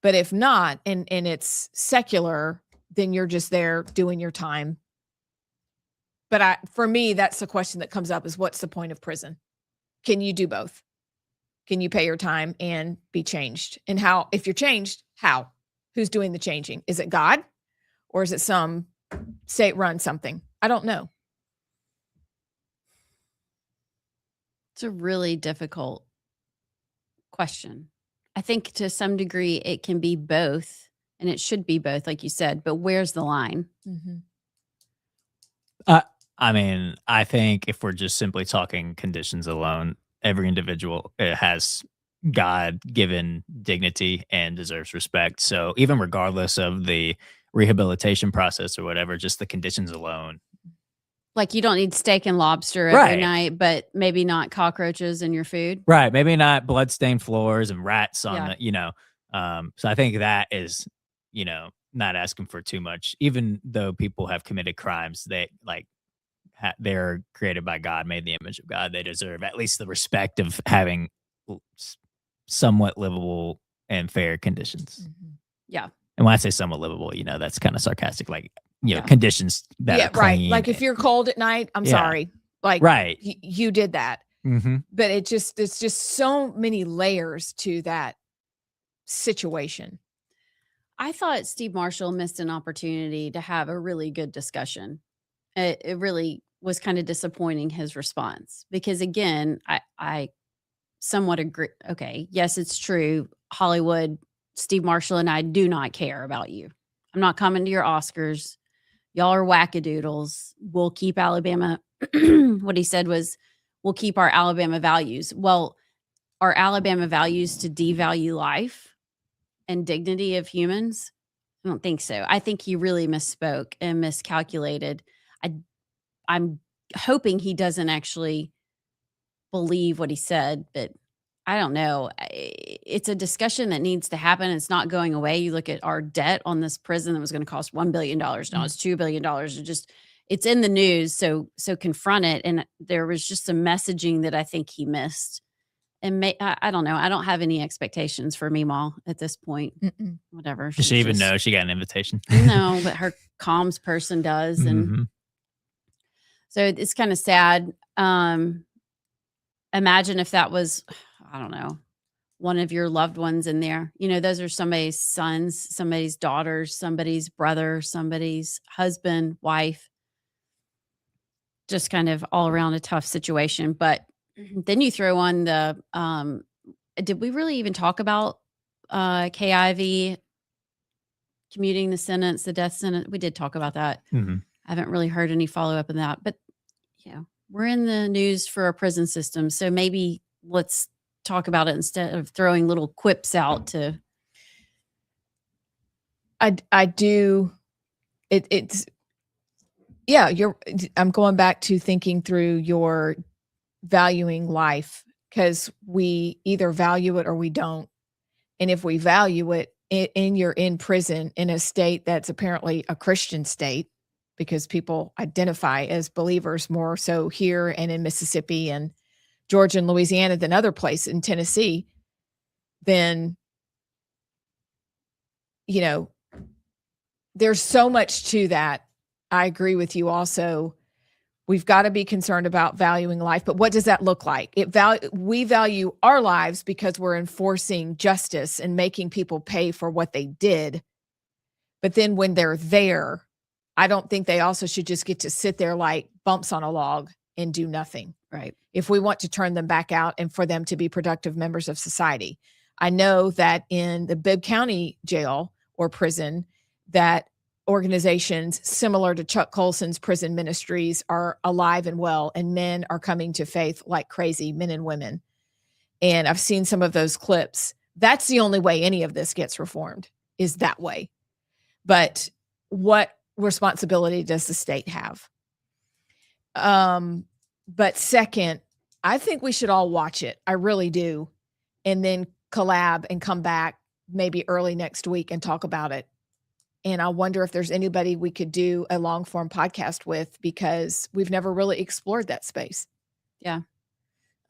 But if not, and it's secular, then you're just there doing your time. But for me, that's the question that comes up is what's the point of prison? Can you do both? Can you pay your time and be changed? And how, if you're changed, how? Who's doing the changing? Is it God or is it some state-run something? I don't know. It's a really difficult question. I think to some degree it can be both, and it should be both, like you said, but where's the line? Mm-hmm. I mean, I think if we're just simply talking conditions alone, every individual has God-given dignity and deserves respect. So even regardless of the rehabilitation process or whatever, just the conditions alone. Like you don't need steak and lobster every night, but maybe not cockroaches in your food. Right. Maybe not blood-stained floors and rats on the, so I think that is, not asking for too much. Even though people have committed crimes, they're created by God, made in the image of God. They deserve at least the respect of having somewhat livable and fair conditions. Mm-hmm. Yeah. And when I say somewhat livable, that's kind of sarcastic, conditions that are right. clean. Like if you're cold at night, I'm sorry. Like you did that. Mm-hmm. But it's just so many layers to that situation. I thought Steve Marshall missed an opportunity to have a really good discussion. It really was kind of disappointing, his response, because again, I somewhat agree. Okay, yes, it's true. Hollywood, Steve Marshall and I do not care about you. I'm not coming to your Oscars. Y'all are wackadoodles. We'll keep Alabama. What he said was, we'll keep our Alabama values. Well, are Alabama values to devalue life and dignity of humans? I don't think so. I think he really misspoke and miscalculated. I'm hoping he doesn't actually believe what he said, but I don't know. It's a discussion that needs to happen. It's not going away. You look at our debt on this prison that was going to cost $1 billion. Now it's $2 billion. It's in the news. So confront it. And there was just some messaging that I think he missed. And I don't know. I don't have any expectations for Meemaw at this point. Mm-mm. Whatever. Does she even know she got an invitation? No, but her comms person does. And so it's kind of sad. Imagine if that was, I don't know, one of your loved ones in there. Those are somebody's sons, somebody's daughters, somebody's brother, somebody's husband, wife. Just kind of all around a tough situation. But then you throw on the, did we really even talk about KIV commuting the sentence, the death sentence? We did talk about that. Mm-hmm. I haven't really heard any follow-up on that. But, we're in the news for a prison system. So maybe let's talk about it instead of throwing little quips out to. I do. I'm going back to thinking through your valuing life, because we either value it or we don't. And if we value it, and you're in prison in a state that's apparently a Christian state, because people identify as believers more so here and in Mississippi and Georgia and Louisiana than other places in Tennessee, then, there's so much to that. I agree with you also. We've got to be concerned about valuing life, but what does that look like? We value our lives because we're enforcing justice and making people pay for what they did. But then when they're there, I don't think they also should just get to sit there like bumps on a log and do nothing. Right. if we want to turn them back out and for them to be productive members of society. I know that in the Bibb County jail or prison, that organizations similar to Chuck Colson's prison ministries are alive and well, and men are coming to faith like crazy, men and women. And I've seen some of those clips. That's the only way any of this gets reformed, is that way. But what responsibility does the state have? But second, I think we should all watch it. I really do. And then collab and come back maybe early next week and talk about it. And I wonder if there's anybody we could do a long form podcast with, because we've never really explored that space. Yeah.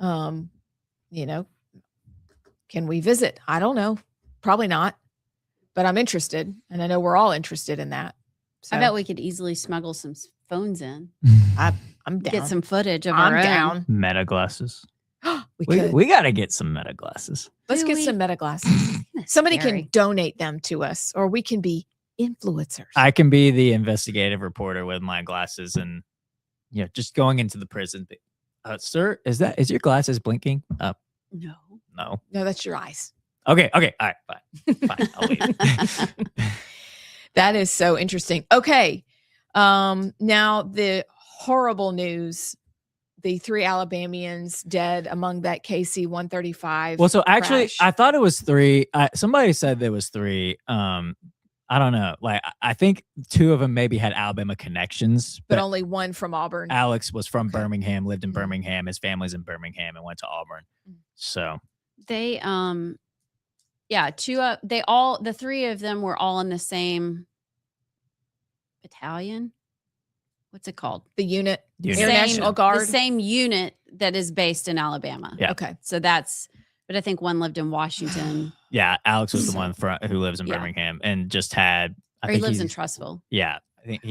You know, can we visit? I don't know. Probably not, but I'm interested. And I know we're all interested in that. So I bet we could easily smuggle some phones in. I'm down. Get some footage of I'm our own. down. Meta glasses. We could. We got to get some meta glasses. Let's Do get we? some meta glasses. Somebody can donate them to us, or we can be influencers. I can be the investigative reporter with my glasses and, you know, just going into the prison. Sir, is your glasses blinking? No. No. No, that's your eyes. Okay. All right. Fine. I'll leave. That is so interesting. Okay. Now the horrible news, the 3 Alabamians dead among that KC-135. Well, so actually, crash. I thought it was 3. Somebody said there was 3. I don't know. Like, I think 2 of them maybe had Alabama connections, but only one from Auburn. Alex was from Birmingham, lived in Birmingham. His family's in Birmingham and went to Auburn. So They yeah, the 3 of them were all in the same battalion. What's it called? The unit. Air Same- National Guard. The same unit that is based in Alabama. Yeah. Okay. So but I think one lived in Washington. yeah, Alex was the one who lives in Yeah. Birmingham and just had. Or he lives in Trussville. Yeah, I think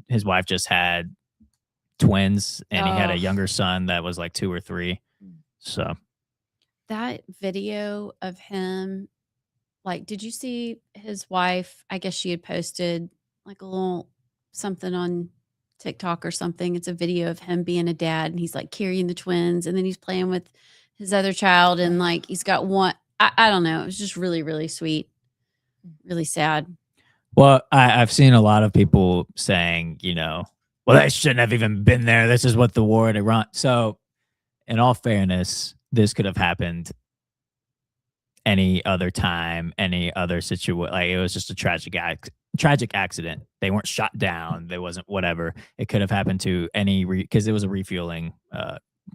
his wife just had twins, and he had a younger son that was like 2 or 3. So That video of him, like, did you see his wife? I guess she had posted like a little something on TikTok or something. It's a video of him being a dad, and he's like carrying the twins, and then he's playing with his other child, and like he's got one. I don't know. It was just really, really sweet, really sad. Well, I've seen a lot of people saying, you know, well, they shouldn't have even been there. This is what the war in Iran. So, in all fairness, this could have happened any other time, any other situation. Like, it was just a tragic accident. They weren't shot down. There wasn't whatever. It could have happened to any because it was a refueling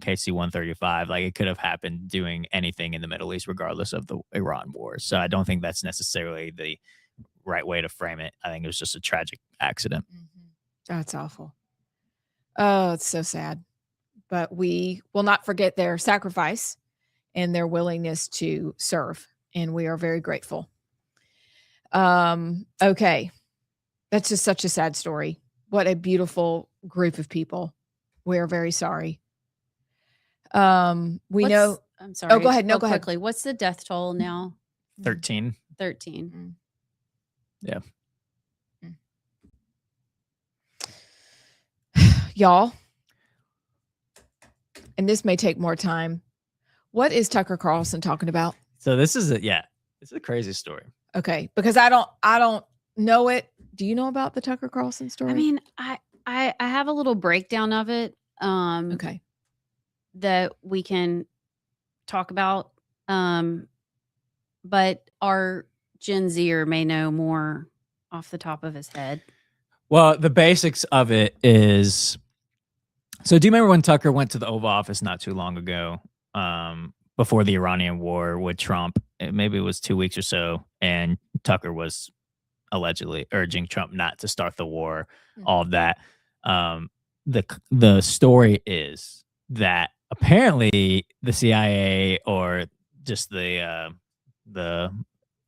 KC-135. Like, it could have happened doing anything in the Middle East, regardless of the Iran war. So I don't think that's necessarily the right way to frame it. I think it was just a tragic accident. That's awful. Oh, it's so sad. But we will not forget their sacrifice and their willingness to serve. And we are very grateful. Okay. That's just such a sad story. What a beautiful group of people. We are very sorry. We know. I'm sorry. Oh, go ahead. No, Real go ahead. quickly. What's the death toll now? 13. 13. Yeah. Y'all, and this may take more time. What is Tucker Carlson talking about? So this is a crazy story. Okay, because I don't know it. Do you know about the Tucker Carlson story? I mean, I have a little breakdown of it. Okay. That we can talk about. But our Gen Zer may know more off the top of his head. Well, the basics of it is, so do you remember when Tucker went to the Oval Office not too long ago, before the Iranian war with Trump? Maybe it was 2 weeks or so, and Tucker was allegedly urging Trump not to start the war, all of that. The story is that apparently the CIA or just the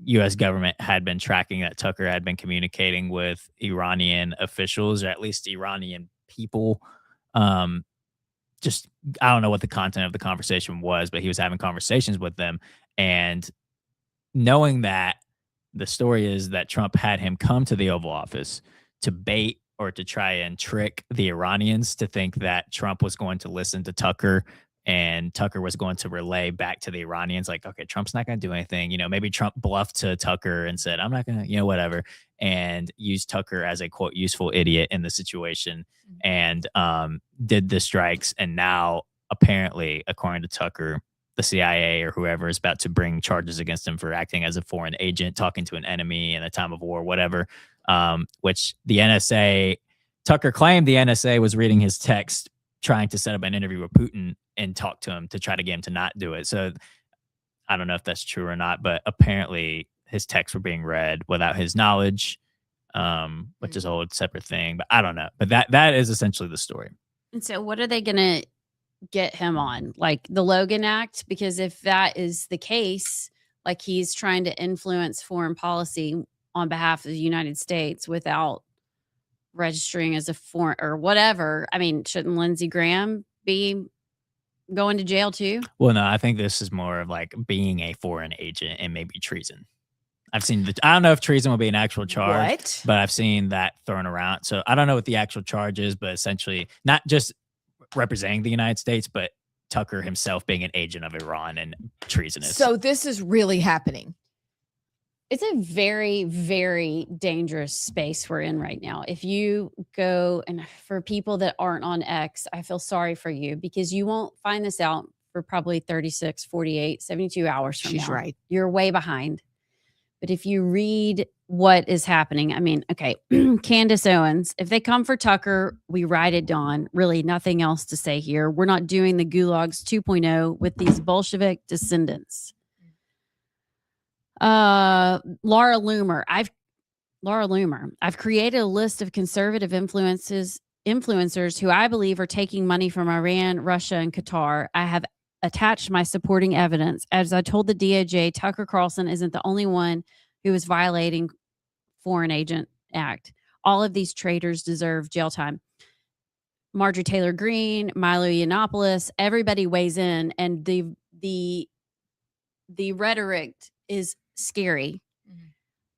U.S. government had been tracking that Tucker had been communicating with Iranian officials, or at least Iranian people. Just, I don't know what the content of the conversation was, but he was having conversations with them. And knowing that, the story is that Trump had him come to the Oval Office to bait or to try and trick the Iranians to think that Trump was going to listen to Tucker and Tucker was going to relay back to the Iranians, like, okay, Trump's not going to do anything. Maybe Trump bluffed to Tucker and said, I'm not going to, whatever, and used Tucker as a, quote, useful idiot in the situation and did the strikes. And now, apparently, according to Tucker, the CIA or whoever is about to bring charges against him for acting as a foreign agent, talking to an enemy in a time of war, whatever, which the NSA, Tucker claimed the NSA was reading his text, trying to set up an interview with Putin and talk to him to try to get him to not do it. So I don't know if that's true or not, but apparently his texts were being read without his knowledge, which is a whole separate thing, but I don't know. But that is essentially the story. And so what are they going to get him on? Like the Logan Act? Because if that is the case, like he's trying to influence foreign policy on behalf of the United States without registering as a foreign or whatever. I mean, shouldn't Lindsey Graham be going to jail too? Well, no, I think this is more of like being a foreign agent and maybe treason. I don't know if treason will be an actual charge, but I've seen that thrown around. So I don't know what the actual charge is, but essentially not just representing the United States, but Tucker himself being an agent of Iran and treasonous. So this is really happening. It's a very, very dangerous space we're in right now. If you go, and for people that aren't on X, I feel sorry for you because you won't find this out for probably 36, 48, 72 hours from now. She's right. You're way behind. But if you read what is happening, I mean, okay, Candace Owens, if they come for Tucker, we ride it on. Really nothing else to say here. We're not doing the gulags 2.0 with these Bolshevik descendants. Laura Loomer. I've created a list of conservative influencers who I believe are taking money from Iran, Russia, and Qatar. I have attached my supporting evidence. As I told the DOJ, Tucker Carlson isn't the only one who is violating Foreign Agent Act. All of these traitors deserve jail time. Marjorie Taylor Greene, Milo Yiannopoulos, everybody weighs in, and the rhetoric is scary.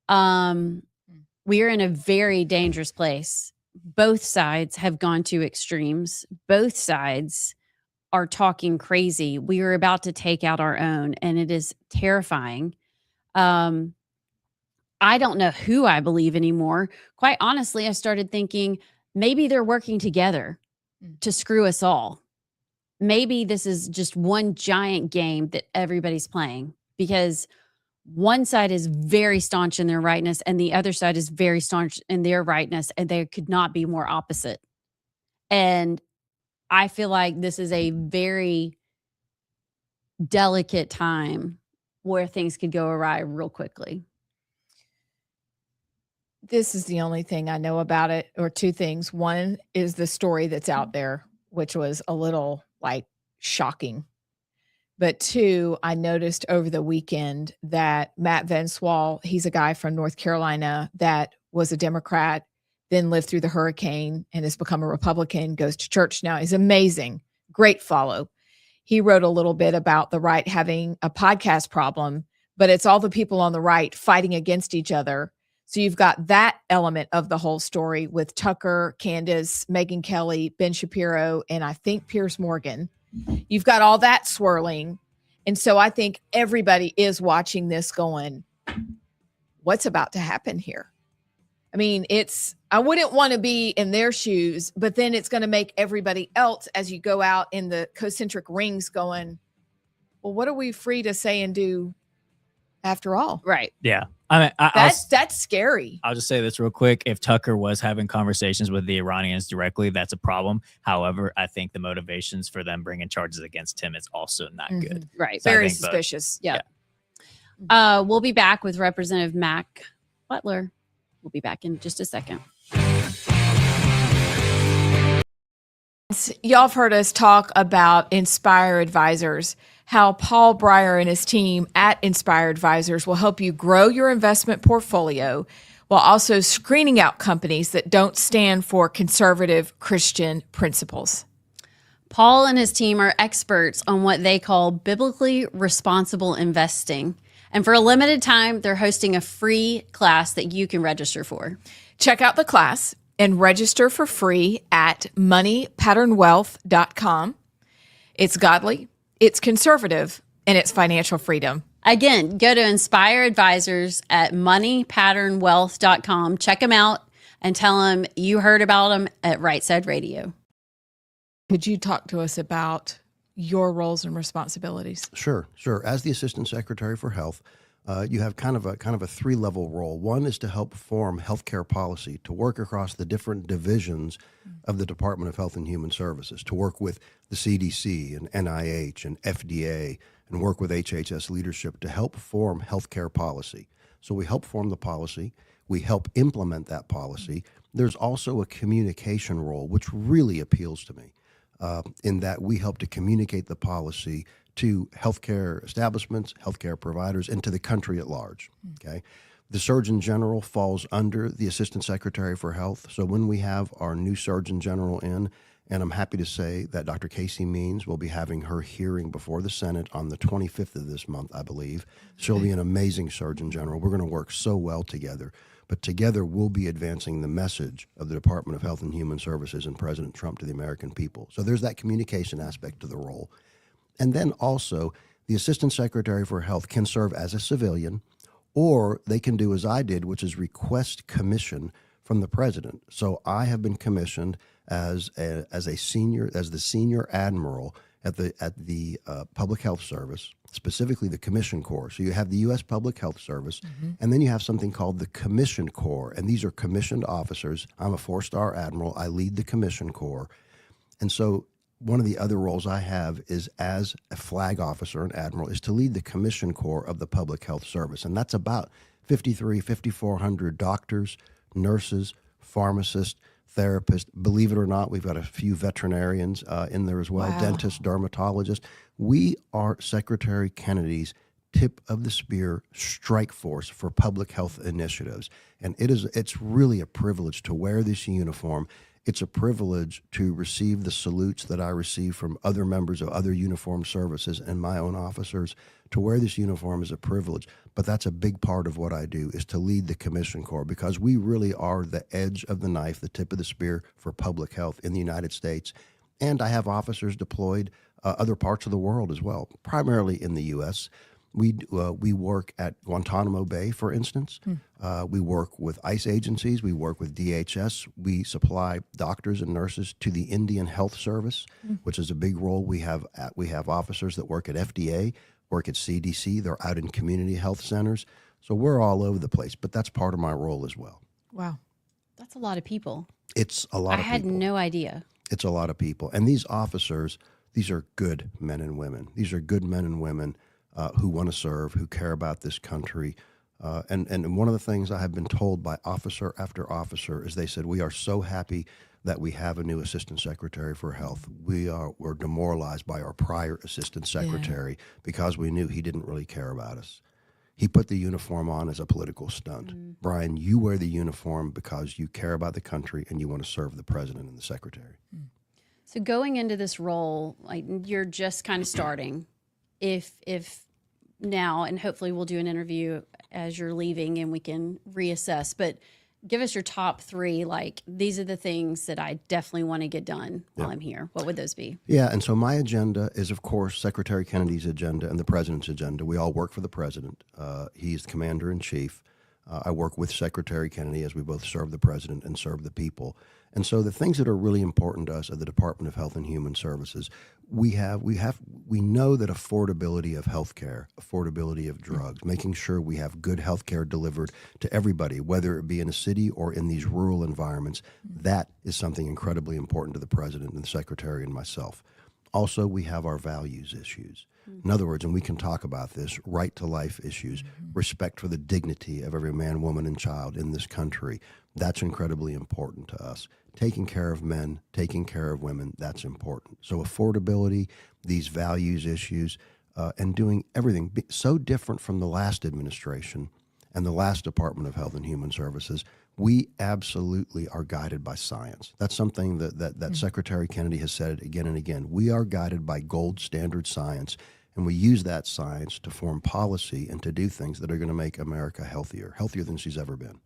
We are in a very dangerous place. Both sides have gone to extremes. Both sides are talking crazy. We are about to take out our own, and it is terrifying. I don't know who I believe anymore. Quite honestly, I started thinking maybe they're working together to screw us all. Maybe this is just one giant game that everybody's playing because one side is very staunch in their rightness and the other side is very staunch in their rightness, and they could not be more opposite. And I feel like this is a very delicate time where things could go awry real quickly. This is the only thing I know about it, or two things. One is the story that's out there, which was a little like shocking. But two, I noticed over the weekend that Matt Vanswall, he's a guy from North Carolina that was a Democrat, then lived through the hurricane and has become a Republican, goes to church now. He's amazing. Great follow. He wrote a little bit about the right having a podcast problem, but it's all the people on the right fighting against each other. So you've got that element of the whole story with Tucker, Candace, Megyn Kelly, Ben Shapiro, and I think Piers Morgan. You've got all that swirling. And so I think everybody is watching this going, what's about to happen here? I mean, I wouldn't want to be in their shoes, but then it's going to make everybody else, as you go out in the concentric rings, going, well, what are we free to say and do after all? Right. Yeah. I mean, that's scary. I'll just say this real quick. If Tucker was having conversations with the Iranians directly, that's a problem. However, I think the motivations for them bringing charges against him is also not good. Right. So Very suspicious. Yeah. We'll be back with Representative Mac Butler. We'll be back in just a second. Y'all have heard us talk about Inspire Advisors, how Paul Breyer and his team at Inspire Advisors will help you grow your investment portfolio while also screening out companies that don't stand for conservative Christian principles. Paul and his team are experts on what they call biblically responsible investing. And for a limited time, they're hosting a free class that you can register for. Check out the class. and register for free at moneypatternwealth.com. It's godly, it's conservative, and it's financial freedom. Again, go to Inspire Advisors at moneypatternwealth.com. Check them out and tell them you heard about them at Rightside Radio. Could you talk to us about your roles and responsibilities? Sure. As the Assistant Secretary for Health, you have kind of a 3-level role. One is to help form healthcare policy, to work across the different divisions of the Department of Health and Human Services, to work with the CDC and NIH and FDA, and work with HHS leadership to help form healthcare policy. So we help form the policy. We help implement that policy. There's also a communication role, which really appeals to me, in that we help to communicate the policy to healthcare establishments, healthcare providers, and to the country at large. Okay, the Surgeon General falls under the Assistant Secretary for Health. So when we have our new Surgeon General in, and I'm happy to say that Dr. Casey Means will be having her hearing before the Senate on the 25th of this month, I believe. She'll be an amazing Surgeon General. We're going to work so well together. But together we'll be advancing the message of the Department of Health and Human Services and President Trump to the American people. So there's that communication aspect to the role. And then also, the Assistant Secretary for Health can serve as a civilian, or they can do as I did, which is request commission from the president. So I have been commissioned as the senior admiral at the Public Health Service, specifically the Commission Corps. So you have the U.S. Public Health Service, and then you have something called the Commission Corps, and these are commissioned officers. I'm a 4-star admiral. I lead the Commission Corps. And so one of the other roles I have is as a flag officer and admiral is to lead the Commission Corps of the Public Health Service. And that's about 5,400 doctors, nurses, pharmacists, therapists. Believe it or not, we've got a few veterinarians in there as well, Wow. dentists, dermatologists. We are Secretary Kennedy's tip of the spear strike force for public health initiatives. And it's really a privilege to wear this uniform. It's a privilege to receive the salutes that I receive from other members of other uniformed services and my own officers. To wear this uniform is a privilege, but that's a big part of what I do, is to lead the Commission Corps, because we really are the edge of the knife, the tip of the spear for public health in the United States. And I have officers deployed other parts of the world as well, primarily in the U.S. We work at Guantanamo Bay, for instance. We work with ICE agencies. We work with DHS. We supply doctors and nurses to the Indian Health Service, which is a big role. We have officers that work at FDA, work at CDC. They're out in community health centers. So we're all over the place, but that's part of my role as well. Wow. That's a lot of people. It's a lot of people. I had no idea. It's a lot of people. And these officers, these are good men and women. These are good men and women who want to serve, who care about this country. And one of the things I have been told by officer after officer is they said, we are so happy that we have a new Assistant Secretary for Health. We're demoralized by our prior Assistant Secretary because we knew he didn't really care about us. He put the uniform on as a political stunt. Brian, you wear the uniform because you care about the country and you want to serve the president and the secretary. So going into this role, like you're just kind of starting. If now, and hopefully we'll do an interview as you're leaving and we can reassess, but give us your top 3, like these are the things that I definitely want to get done while I'm here. What would those be? Yeah, and so my agenda is, of course, Secretary Kennedy's agenda and the president's agenda. We all work for the president. He's the commander-in-chief. I work with Secretary Kennedy as we both serve the president and serve the people. And so the things that are really important to us at the Department of Health and Human Services, we know that affordability of health care, affordability of drugs, making sure we have good health care delivered to everybody, whether it be in a city or in these rural environments, that is something incredibly important to the president and the secretary and myself. Also, we have our values issues. In other words, and we can talk about this, right to life issues, respect for the dignity of every man, woman, and child in this country. That's incredibly important to us. Taking care of men, taking care of women, that's important. So affordability, these values issues, and doing everything so different from the last administration and the last Department of Health and Human Services. We absolutely are guided by science. That's something that Secretary Kennedy has said again and again. We are guided by gold standard science, and we use that science to form policy and to do things that are going to make America healthier than she's ever been.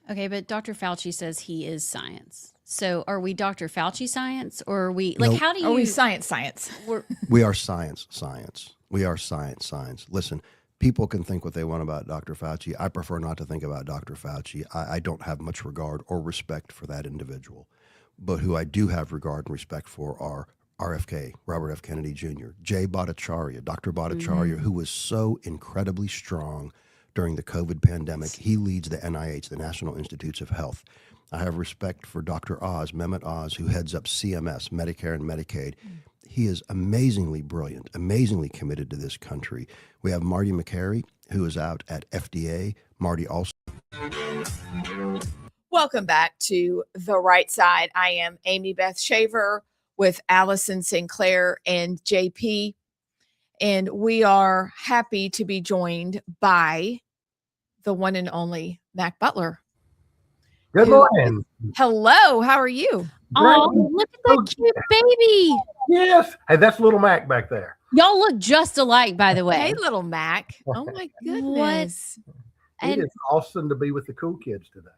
Okay, but Dr. Fauci says he is science. So are we Dr. Fauci science, or are we like? Nope. How do you? Are we science? We are science. We are science. Listen, people can think what they want about Dr. Fauci. I prefer not to think about Dr. Fauci. I don't have much regard or respect for that individual. But who I do have regard and respect for are RFK, Robert F. Kennedy Jr., Jay Bhattacharya, Dr. Bhattacharya, who was so incredibly strong during the COVID pandemic. He leads the NIH, the National Institutes of Health. I have respect for Dr. Oz, Mehmet Oz, who heads up CMS, Medicare and Medicaid. He is amazingly brilliant, amazingly committed to this country. We have Marty McCary, who is out at FDA. Marty also. Welcome back to The Right Side. I am Amy Beth Shaver with Allison Sinclair and JP. And we are happy to be joined by the one and only Mac Butler. Good morning. Hello, how are you? Oh, look at that cute baby. Yes. Hey, that's little Mac back there. Y'all look just alike, by the way. Hey, little Mac. Oh my goodness. It is awesome to be with the cool kids today.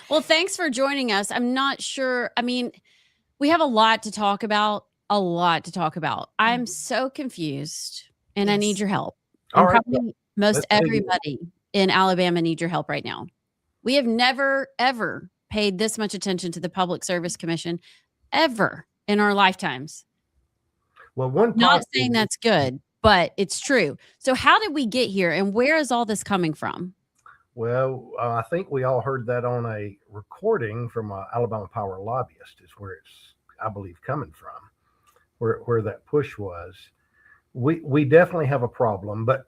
Well, thanks for joining us. I'm not sure. I mean, we have a lot to talk about. I'm so confused, and I need your help. All And right. probably most everybody in Alabama need your help right now. We have never, ever paid this much attention to the Public Service Commission ever in our lifetimes. Well, one Not saying that's good, but it's true. So how did we get here, and where is all this coming from? Well, I think we all heard that on a recording from Alabama Power Lobbyist is where it's, I believe, coming from, where that push was. We definitely have a problem, but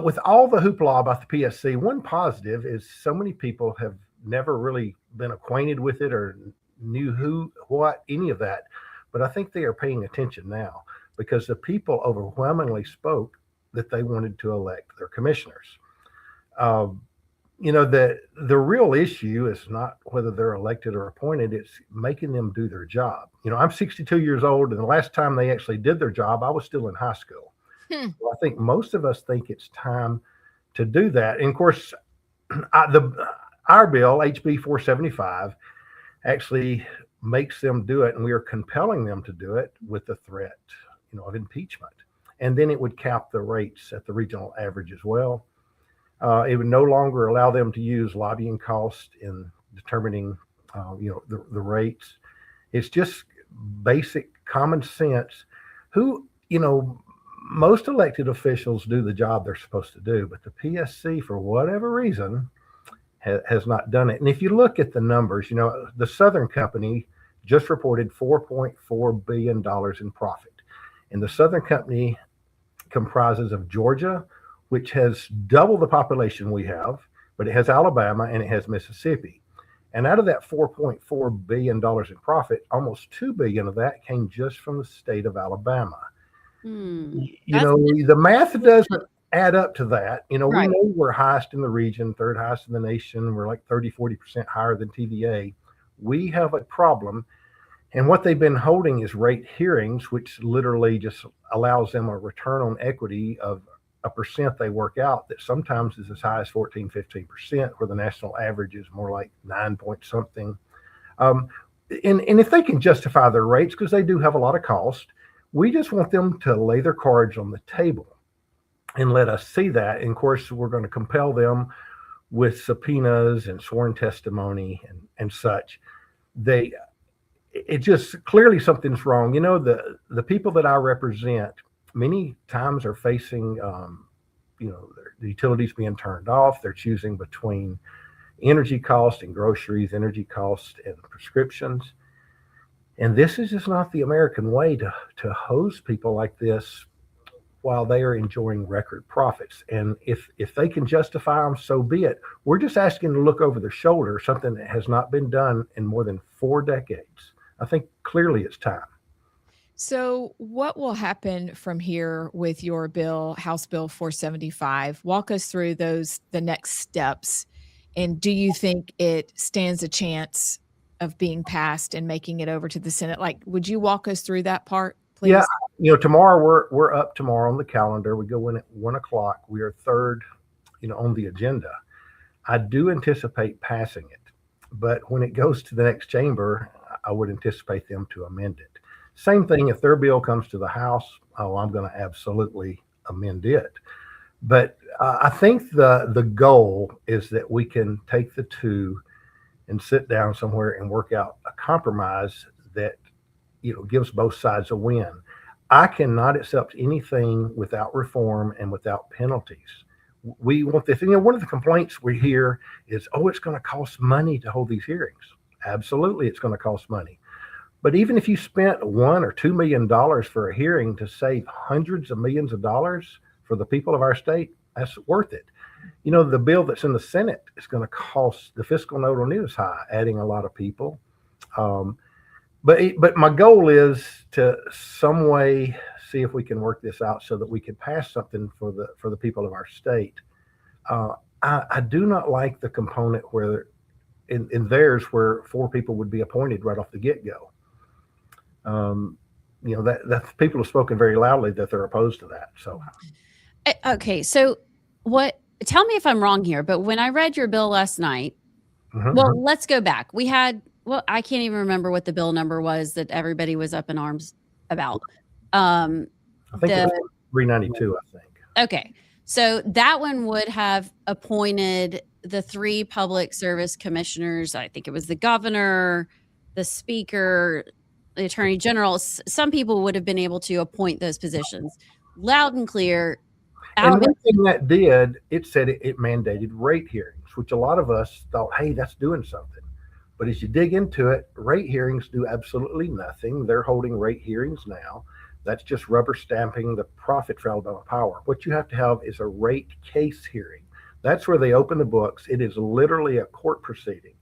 with all the hoopla about the PSC, one positive is so many people have never really been acquainted with it or knew who, what, any of that. But I think they are paying attention now because the people overwhelmingly spoke that they wanted to elect their commissioners. The real issue is not whether they're elected or appointed, it's making them do their job. I'm 62 years old, and the last time they actually did their job, I was still in high school. So I think most of us think it's time to do that. And of course, our bill, HB 475, actually makes them do it, and we are compelling them to do it with the threat, of impeachment. And then it would cap the rates at the regional average as well. It would no longer allow them to use lobbying costs in determining, the rates. It's just basic common sense. Most elected officials do the job they're supposed to do, but the PSC, for whatever reason, has not done it. And if you look at the numbers, the Southern Company just reported $4.4 billion in profit. And the Southern Company comprises of Georgia, which has double the population we have, but it has Alabama and it has Mississippi. And out of that $4.4 billion in profit, almost $2 billion of that came just from the state of Alabama. The math doesn't add up to that. Right. We know we're highest in the region, third highest in the nation. We're like 30-40% higher than TVA. We have a problem. And what they've been holding is rate hearings, which literally just allows them a return on equity of a percent they work out that sometimes is as high as 14-15%, where the national average is more like 9 point something. And if they can justify their rates, because they do have a lot of cost, we just want them to lay their cards on the table and let us see that. And of course, we're going to compel them with subpoenas and sworn testimony and such. It just clearly something's wrong. The people that I represent many times are facing, the utilities being turned off. They're choosing between energy costs and groceries, energy costs and prescriptions. And this is just not the American way to hose people like this while they are enjoying record profits. And if they can justify them, so be it. We're just asking to look over their shoulder, something that has not been done in more than 4 decades. I think clearly it's time. So what will happen from here with your bill, House Bill 475? Walk us through the next steps. And do you think it stands a chance of being passed and making it over to the Senate? Would you walk us through that part, please? Yeah. Tomorrow we're up tomorrow on the calendar. We go in at 1:00. We are third, on the agenda. I do anticipate passing it, but when it goes to the next chamber, I would anticipate them to amend it. Same thing if their bill comes to the House. Oh, I'm going to absolutely amend it. But I think the goal is that we can take the two and sit down somewhere and work out a compromise that, gives both sides a win. I cannot accept anything without reform and without penalties. We want this. One of the complaints we hear is, oh, it's going to cost money to hold these hearings. Absolutely, it's going to cost money. But even if you spent $1 or $2 million for a hearing to save hundreds of millions of dollars for the people of our state, that's worth it. The bill that's in the Senate is going to cost, the fiscal note on it is high, adding a lot of people. But my goal is to some way see if we can work this out so that we can pass something for the people of our state. I do not like the component where in theirs where 4 people would be appointed right off the get-go. That people have spoken very loudly that they're opposed to that. So, okay. So tell me if I'm wrong here, but when I read your bill last night, well, let's go back. I can't even remember what the bill number was that everybody was up in arms about. I think it was 392, I think. Okay. So that one would have appointed the 3 public service commissioners. I think it was the governor, the speaker, the attorney general. Some people would have been able to appoint those positions. Loud and clear. And one thing that did, it said it mandated rate hearings, which a lot of us thought, hey, that's doing something. But as you dig into it, rate hearings do absolutely nothing. They're holding rate hearings now. That's just rubber stamping the profit for Alabama Power. What you have to have is a rate case hearing. That's where they open the books. It is literally a court proceeding.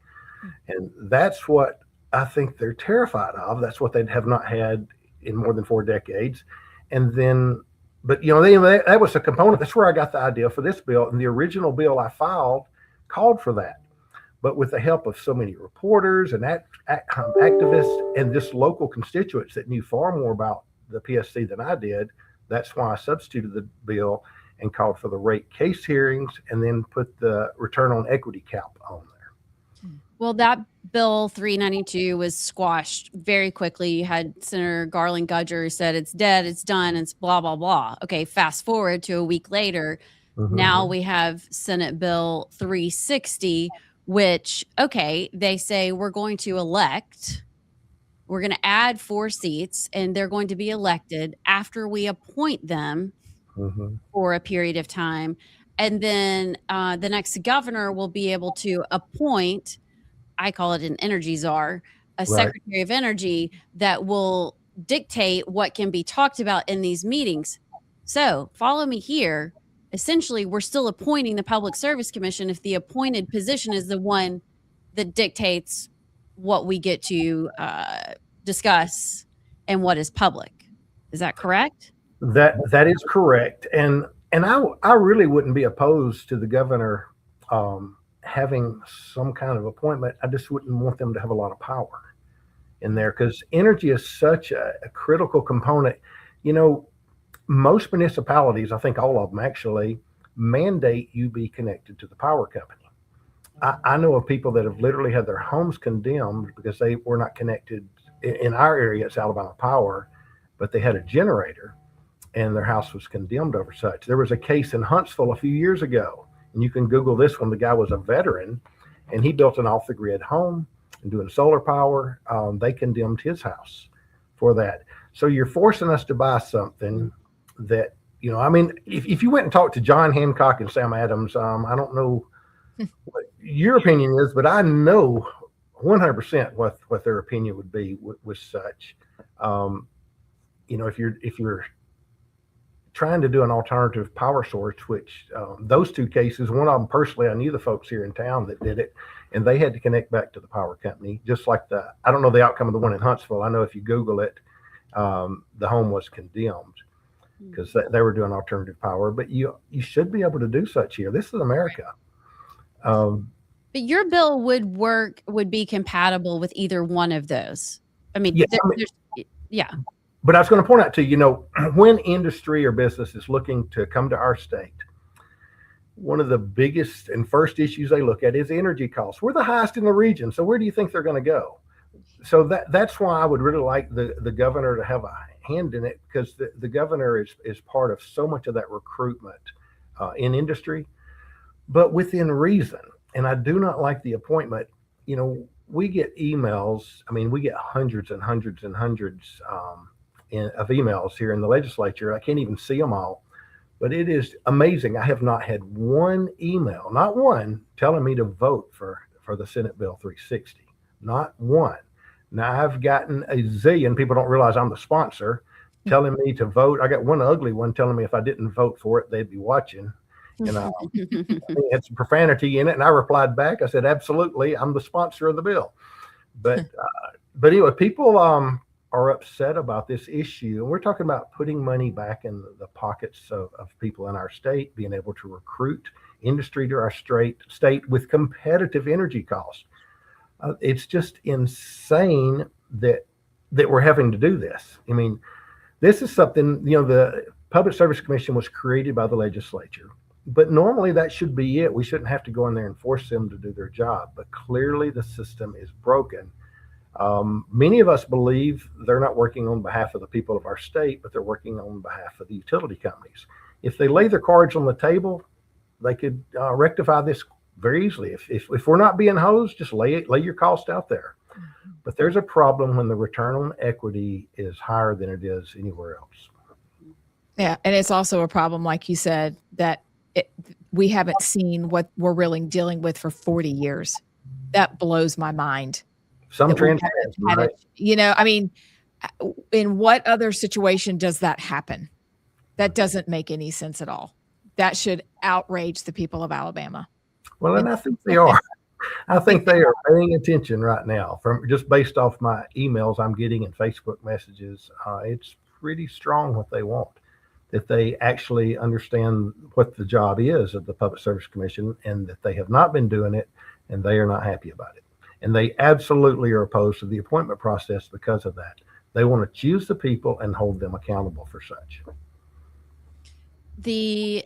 And that's what I think they're terrified of. That's what they have not had in more than 4 decades. And then, but that was a component. That's where I got the idea for this bill. And the original bill I filed called for that. But with the help of so many reporters and activists and just local constituents that knew far more about the PSC than I did, that's why I substituted the bill and called for the rate case hearings and then put the return on equity cap on there. Well, that bill 392 was squashed very quickly. You had Senator Garland Gudger who said it's dead, it's done, it's blah, blah, blah. Okay, fast forward to a week later. Now we have Senate Bill 360, which, okay, they say we're going to add 4 seats and they're going to be elected after we appoint them for a period of time. And then the next governor will be able to appoint, I call it an energy czar, a secretary of energy that will dictate what can be talked about in these meetings. So follow me here. Essentially, we're still appointing the Public Service Commission if the appointed position is the one that dictates what we get to discuss and what is public. Is that correct? That is correct. And I really wouldn't be opposed to the governor having some kind of appointment. I just wouldn't want them to have a lot of power in there because energy is such a critical component. Most municipalities, I think all of them actually, mandate you be connected to the power company. I know of people that have literally had their homes condemned because they were not connected. In our area, it's Alabama Power, but they had a generator and their house was condemned over such. There was a case in Huntsville a few years ago, and you can Google this one. The guy was a veteran and he built an off-the-grid home and doing solar power. They condemned his house for that. So you're forcing us to buy something that, if you went and talked to John Hancock and Sam Adams, I don't know what your opinion is, but I know 100% what their opinion would be with such. If you're trying to do an alternative power source, which those 2 cases, one of them personally, I knew the folks here in town that did it, and they had to connect back to the power company, just like I don't know the outcome of the one in Huntsville. I know if you Google it, the home was condemned because they were doing alternative power, but you should be able to do such here. This is America. But your bill would be compatible with either one of those. I mean, yeah. But I was going to point out to you, when industry or business is looking to come to our state, one of the biggest and first issues they look at is energy costs. We're the highest in the region, so where do you think they're going to go? So that's why I would really like the governor to have a hand in it, because the governor is part of so much of that recruitment in industry, but within reason. And I do not like the appointment. You know, we get emails. I mean, we get hundreds and hundreds and hundreds of emails here in the legislature. I can't even see them all, but it is amazing. I have not had one email, not one, telling me to vote for the Senate Bill 360. Not one. Now, I've gotten a zillion. People don't realize I'm the sponsor, telling me to vote. I got one ugly one telling me if I didn't vote for it, they'd be watching. And it had some profanity in it. And I replied back. I said, absolutely, I'm the sponsor of the bill. But anyway, people are upset about this issue. And we're talking about putting money back in the pockets of people in our state, being able to recruit industry to our state with competitive energy costs. It's just insane that we're having to do this. I mean, this is something, you know, the Public Service Commission was created by the legislature, but normally that should be it. We shouldn't have to go in there and force them to do their job, but clearly the system is broken. Many of us believe they're not working on behalf of the people of our state, but they're working on behalf of the utility companies. If they lay their cards on the table, they could rectify this very easily. If we're not being hosed, just lay your cost out there. But there's a problem when the return on equity is higher than it is anywhere else. Yeah, and it's also a problem, like you said, that we haven't seen what we're really dealing with for 40 years. That blows my mind. Some transparency, right? You know, I mean, in what other situation does that happen? That doesn't make any sense at all. That should outrage the people of Alabama. Well, and I think they are. I think they are paying attention right now, from just based off my emails I'm getting and Facebook messages. It's pretty strong what they want, that they actually understand what the job is of the Public Service Commission and that they have not been doing it and they are not happy about it. And they absolutely are opposed to the appointment process because of that. They want to choose the people and hold them accountable for such. The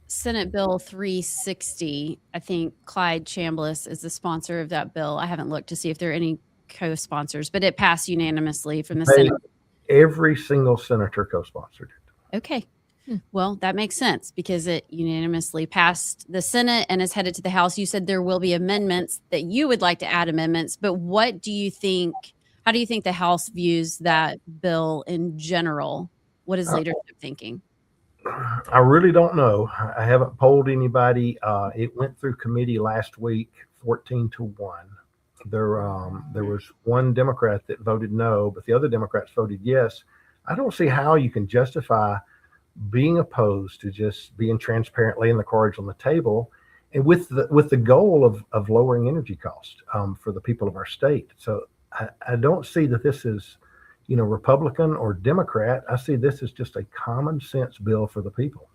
Senate Bill 360, I think Clyde Chambliss is the sponsor of that bill. I haven't looked to see if there are any co-sponsors, but it passed unanimously from the Senate. Every single senator co-sponsored it. Okay. Well, that makes sense because it unanimously passed the Senate and is headed to the House. You said there will be amendments, that you would like to add amendments, but what do you think, how do you think the House views that bill in general? What is leadership thinking? I really don't know. I haven't polled anybody. It went through committee last week, 14-1. There was one Democrat that voted no, but the other Democrats voted yes. I don't see how you can justify being opposed to just being transparent, laying the cards on the table, and with the goal of lowering energy costs for the people of our state. So I don't see that this is, you know, Republican or Democrat. I see this as just a common sense bill for the people.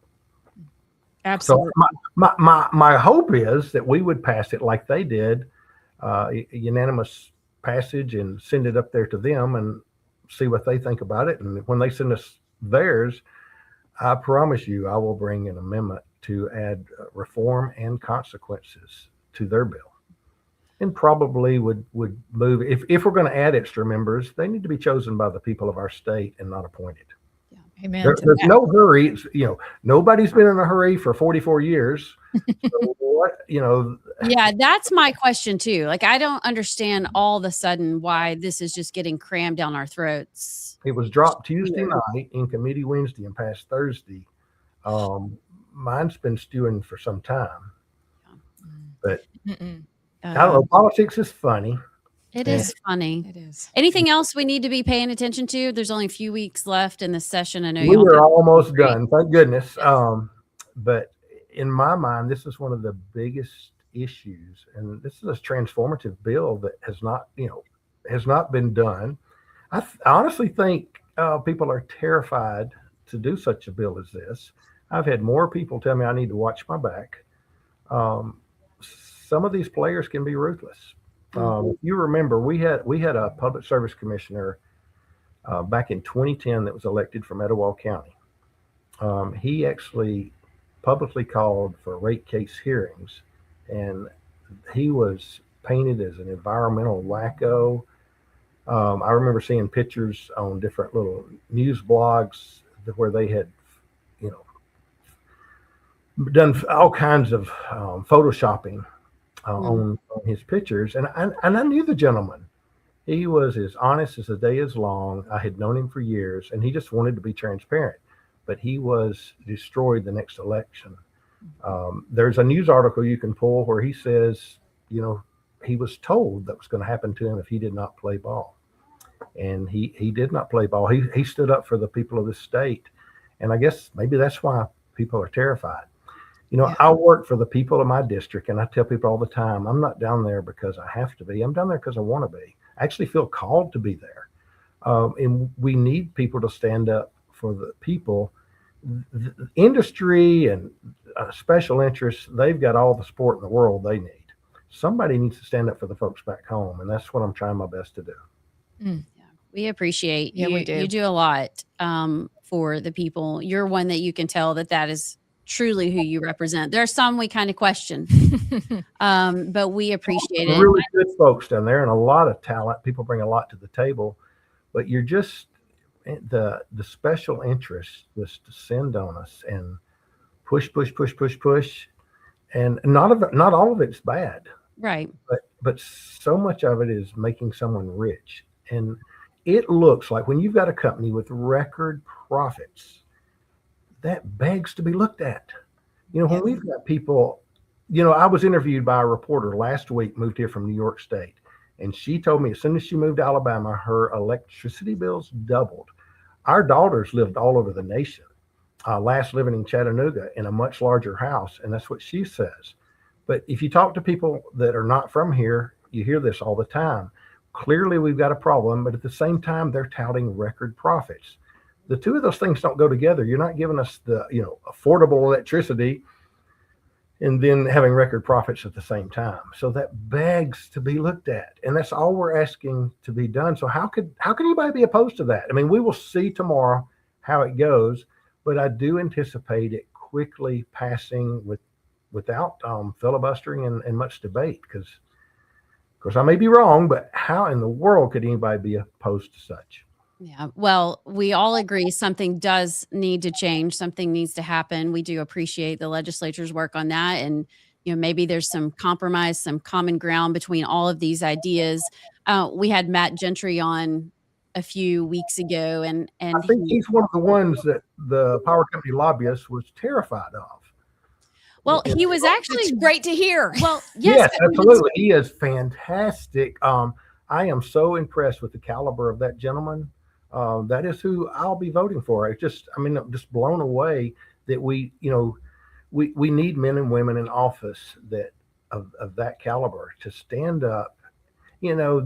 Absolutely. So my hope is that we would pass it like they did, unanimous passage, and send it up there to them and see what they think about it. And when they send us theirs, I promise you, I will bring an amendment to add reform and consequences to their bill. And probably would move, if we're going to add extra members, they need to be chosen by the people of our state and not appointed. Yeah. Amen. There's no hurry. It's, you know, nobody's been in a hurry for 44 years. So what, you know. Yeah, that's my question too. Like, I don't understand all of a sudden why this is just getting crammed down our throats. It was dropped Tuesday night, in committee Wednesday, and passed Thursday. Mine's been stewing for some time, but I don't know. Politics is funny. It is funny. It is. Anything else we need to be paying attention to? There's only a few weeks left in the session. I know we are almost done. Thank goodness. But in my mind, this is one of the biggest issues, and this is a transformative bill that has not been done. I honestly think people are terrified to do such a bill as this. I've had more people tell me I need to watch my back. Some of these players can be ruthless. If you remember, we had a public service commissioner back in 2010 that was elected from Etowah County. He actually publicly called for rate case hearings, and he was painted as an environmental wacko. I remember seeing pictures on different little news blogs where they had, you know, done all kinds of photoshopping on his pictures, and I knew the gentleman. He was as honest as the day is long. I had known him for years, and he just wanted to be transparent. But he was destroyed the next election. There's a news article you can pull where he says, you know, he was told that was going to happen to him if he did not play ball. And he did not play ball. He stood up for the people of the state. And I guess maybe that's why people are terrified. You know, I work for the people of my district, and I tell people all the time, I'm not down there because I have to be. I'm down there because I want to be. I actually feel called to be there. And we need people to stand up for the people. The industry and special interests, they've got all the support in the world they need. Somebody needs to stand up for the folks back home, and that's what I'm trying my best to do. Yeah, we appreciate you. We do. You do a lot for the people. You're one that you can tell that is truly who you represent. There are some we kind of question, but we appreciate it. Really good folks down there and a lot of talent. People bring a lot to the table, but you're just the special interest just descend on us and push, and not all of it's bad, right? But so much of it is making someone rich, and it looks like when you've got a company with record profits, that begs to be looked at. You know, when we've got people, you know, I was interviewed by a reporter last week, moved here from New York State, and she told me as soon as she moved to Alabama, her electricity bills doubled. Our daughters lived all over the nation, last living in Chattanooga in a much larger house, and that's what she says. But if you talk to people that are not from here, you hear this all the time. Clearly, we've got a problem, but at the same time, they're touting record profits. The two of those things don't go together. You're not giving us the, you know, affordable electricity and then having record profits at the same time. So that begs to be looked at. And that's all we're asking to be done. So how can anybody be opposed to that? I mean, we will see tomorrow how it goes, but I do anticipate it quickly passing without filibustering and much debate, because of course I may be wrong, but how in the world could anybody be opposed to such? Yeah. Well, we all agree something does need to change. Something needs to happen. We do appreciate the legislature's work on that. And, you know, maybe there's some compromise, some common ground between all of these ideas. We had Matt Gentry on a few weeks ago, and I think he's one of the ones that the power company lobbyist was terrified of. Well, he was actually It's great to hear. Well, yes, absolutely. He is fantastic. I am so impressed with the caliber of that gentleman. That is who I'll be voting for. I'm just blown away that we need men and women in office that of that caliber to stand up. You know,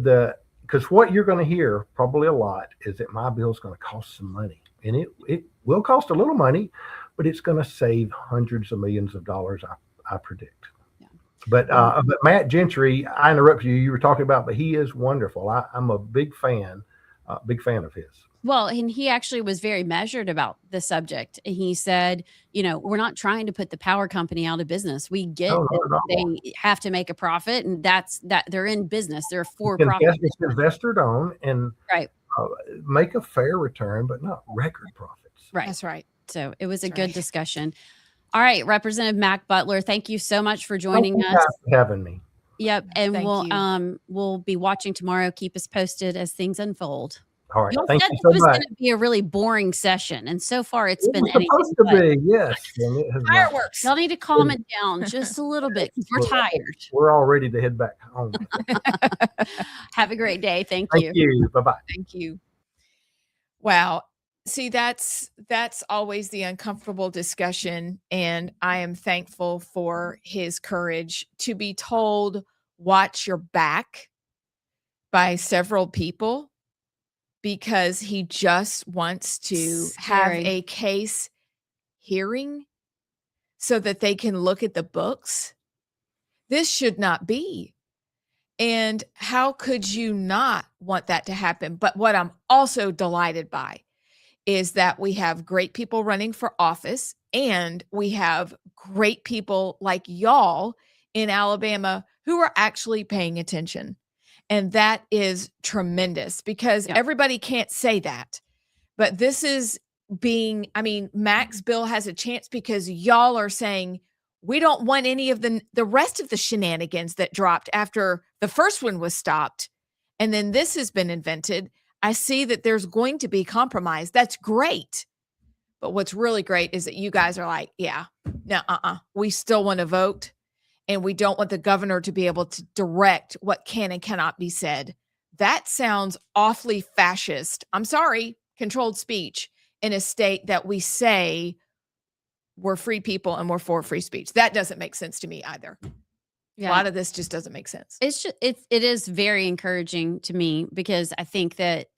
because what you're going to hear probably a lot is that my bill is going to cost some money, and it will cost a little money, but it's going to save hundreds of millions of dollars, I predict. Yeah. But Matt Gentry, I interrupted you. You were talking about, but he is wonderful. I'm a big fan of his. Well, and he actually was very measured about the subject. He said, you know, we're not trying to put the power company out of business. We get that they have to make a profit, and that they're in business. They're for profit. It's invested on and make a fair return, but not record profits. Right. That's right. So it was a good discussion. All right, Representative Mac Butler, thank you so much for joining us. For having me. Yep, and we'll be watching tomorrow. Keep us posted as things unfold. All right, thank you so much. It was going to be a really boring session, and so far it's been supposed to be. Yes, fireworks. Y'all need to calm it down just a little bit because we're tired. We're all ready to head back home. Have a great day. Thank you. Thank you. Bye-bye. Thank you. Wow. See, that's always the uncomfortable discussion, and I am thankful for his courage to be told, watch your back, by several people, because he just wants to have a case hearing so that they can look at the books. This should not be. And how could you not want that to happen? But what I'm also delighted by is that we have great people running for office, and we have great people like y'all in Alabama who are actually paying attention. And that is tremendous because everybody can't say that. But this is Mac's bill has a chance because y'all are saying we don't want any of the rest of the shenanigans that dropped after the first one was stopped. And then this has been invented. I see that there's going to be compromise. That's great. But what's really great is that you guys are like, we still want to vote. And we don't want the governor to be able to direct what can and cannot be said. That sounds awfully fascist. I'm sorry, controlled speech in a state that we say we're free people and we're for free speech. That doesn't make sense to me either. Yeah. A lot of this just doesn't make sense. It is very encouraging to me because I think that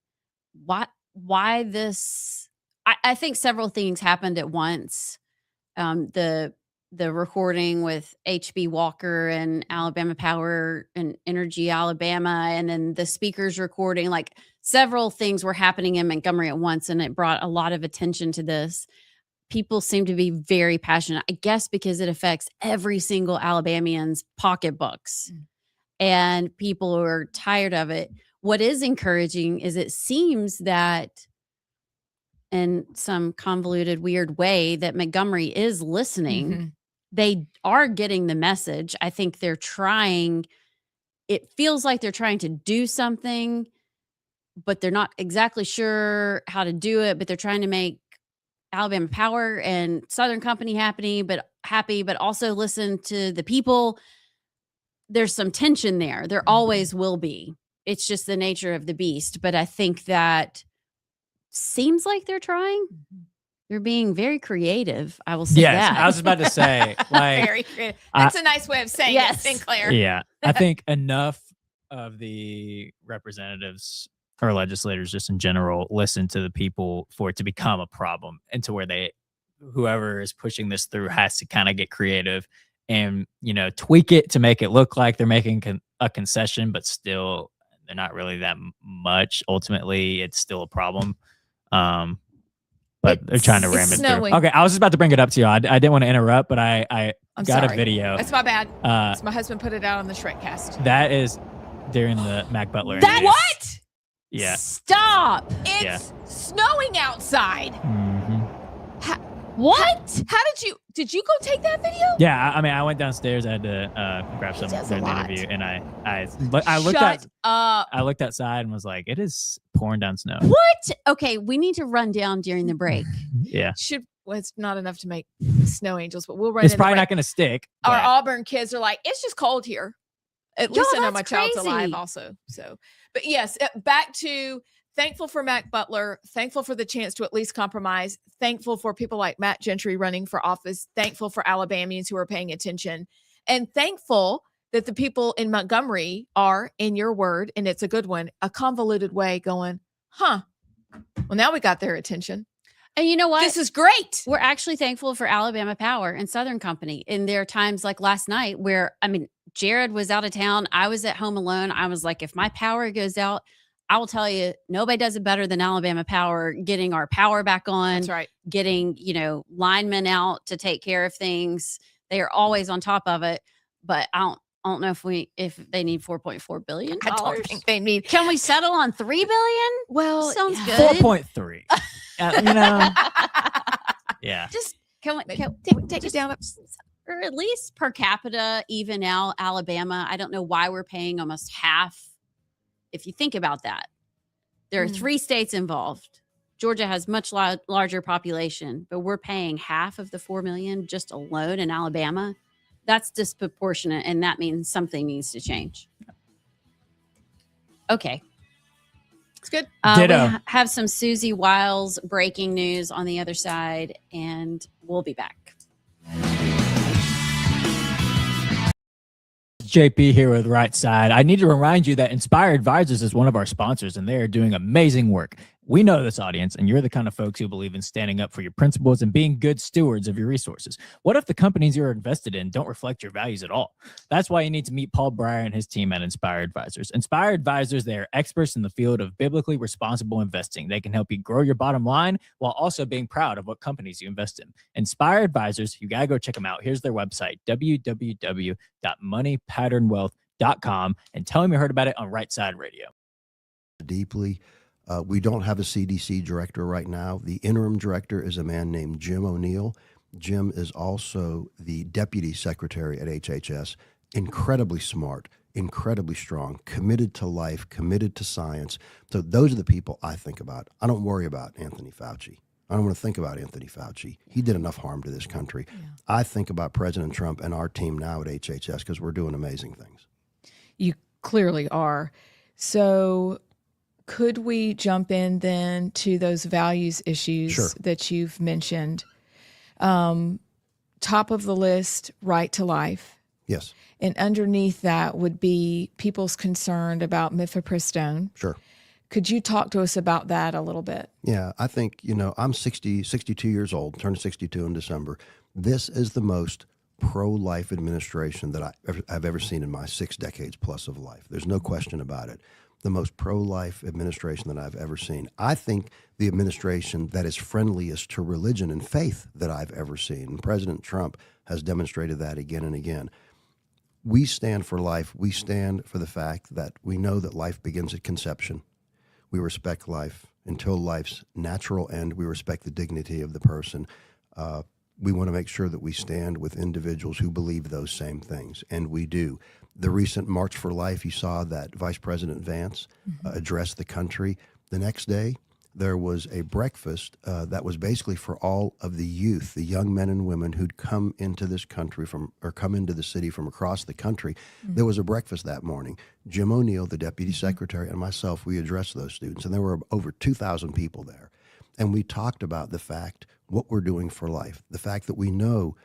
why this, I think several things happened at once. The recording with HB Walker and Alabama Power and Energy Alabama, and then the speakers recording, like several things were happening in Montgomery at once. And it brought a lot of attention to this. People seem to be very passionate, I guess, because it affects every single Alabamian's pocketbooks and people are tired of it. What is encouraging is it seems that in some convoluted, weird way that Montgomery is listening. Mm-hmm. They are getting the message. I think they're trying. It feels like they're trying to do something, but they're not exactly sure how to do it. But they're trying to make Alabama Power and Southern Company happy, but also listen to the people. There's some tension there. There always will be. It's just the nature of the beast. But I think that seems like they're trying. They're being very creative. I will say that. I was about to say, like, very creative. That's a nice way of saying it, Sinclair. Yeah, I think enough of the representatives or legislators, just in general, listen to the people for it to become a problem, and to where whoever is pushing this through has to kind of get creative and tweak it to make it look like they're making a concession, but still they're not really that much. Ultimately, it's still a problem. But they're trying to ram it through. Okay, I was just about to bring it up to you. I didn't want to interrupt, but I got sorry. A video. That's my bad. My husband put it out on the Shrekcast. That is during the Mac Butler. That what? Yeah. Stop! It's snowing outside. Mm-hmm. What? How did you go take that video? Yeah, I went downstairs. I had to grab something during the interview, and I looked outside and was like, it is pouring down snow. What? Okay, we need to run down during the break. Yeah. It's not enough to make snow angels, but we'll run. It's probably not going to stick. Our Auburn kids are like, it's just cold here. At least I know my child's alive also. So, but yes, back to thankful for Mac Butler, thankful for the chance to at least compromise, thankful for people like Matt Gentry running for office, thankful for Alabamians who are paying attention, and thankful that the people in Montgomery are, in your word, and it's a good one, a convoluted way going, well, now we got their attention. And you know what? This is great. We're actually thankful for Alabama Power and Southern Company. And there are times like last night where, Jared was out of town. I was at home alone. I was like, if my power goes out, I will tell you, nobody does it better than Alabama Power, getting our power back on. That's right. Getting, linemen out to take care of things. They are always on top of it. But I don't know if they need $4.4 billion. I don't think they need. Can we settle on $3 billion? Well, sounds good. 4.3. Yeah. Just take it down, or at least per capita, even out Alabama. I don't know why we're paying almost half. If you think about that, there are 3 states involved. Georgia has much larger population, but we're paying half of the $4 million just alone in Alabama. That's disproportionate, and that means something needs to change. Okay. It's good. Ditto. We have some Susie Wiles breaking news on the other side, and we'll be back. JP here with Rightside. I need to remind you that Inspire Advisors is one of our sponsors, and they are doing amazing work. We know this audience, and you're the kind of folks who believe in standing up for your principles and being good stewards of your resources. What if the companies you're invested in don't reflect your values at all? That's why you need to meet Paul Breyer and his team at Inspire Advisors. Inspire Advisors, they are experts in the field of biblically responsible investing. They can help you grow your bottom line while also being proud of what companies you invest in. Inspire Advisors, you got to go check them out. Here's their website, www.moneypatternwealth.com, and tell them you heard about it on Rightside Radio. Deeply. We don't have a CDC director right now. The interim director is a man named Jim O'Neill. Jim is also the deputy secretary at HHS. Incredibly smart, incredibly strong, committed to life, committed to science. So those are the people I think about. I don't worry about Anthony Fauci. I don't want to think about Anthony Fauci. He did enough harm to this country. Yeah. I think about President Trump and our team now at HHS because we're doing amazing things. You clearly are. So could we jump in then to those values issues Sure. that you've mentioned? Top of the list, right to life. Yes. And underneath that would be people's concern about mifepristone. Sure. Could you talk to us about that a little bit? Yeah, I think, I'm 62 years old, turned 62 in December. This is the most pro-life administration that I've ever seen in my 6 decades plus of life. There's no question about it. The most pro-life administration that I've ever seen. I think the administration that is friendliest to religion and faith that I've ever seen. And President Trump has demonstrated that again and again. We stand for life. We stand for the fact that we know that life begins at conception. We respect life until life's natural end. We respect the dignity of the person. We want to make sure that we stand with individuals who believe those same things, and we do. The recent March for Life, you saw that Vice President Vance address the country. The next day, there was a breakfast that was basically for all of the youth, the young men and women who'd come into this country come into the city from across the country. There was a breakfast that morning. Jim O'Neill, the deputy secretary, and myself, we addressed those students, and there were over 2,000 people there. And we talked about the fact, what we're doing for life, the fact that we know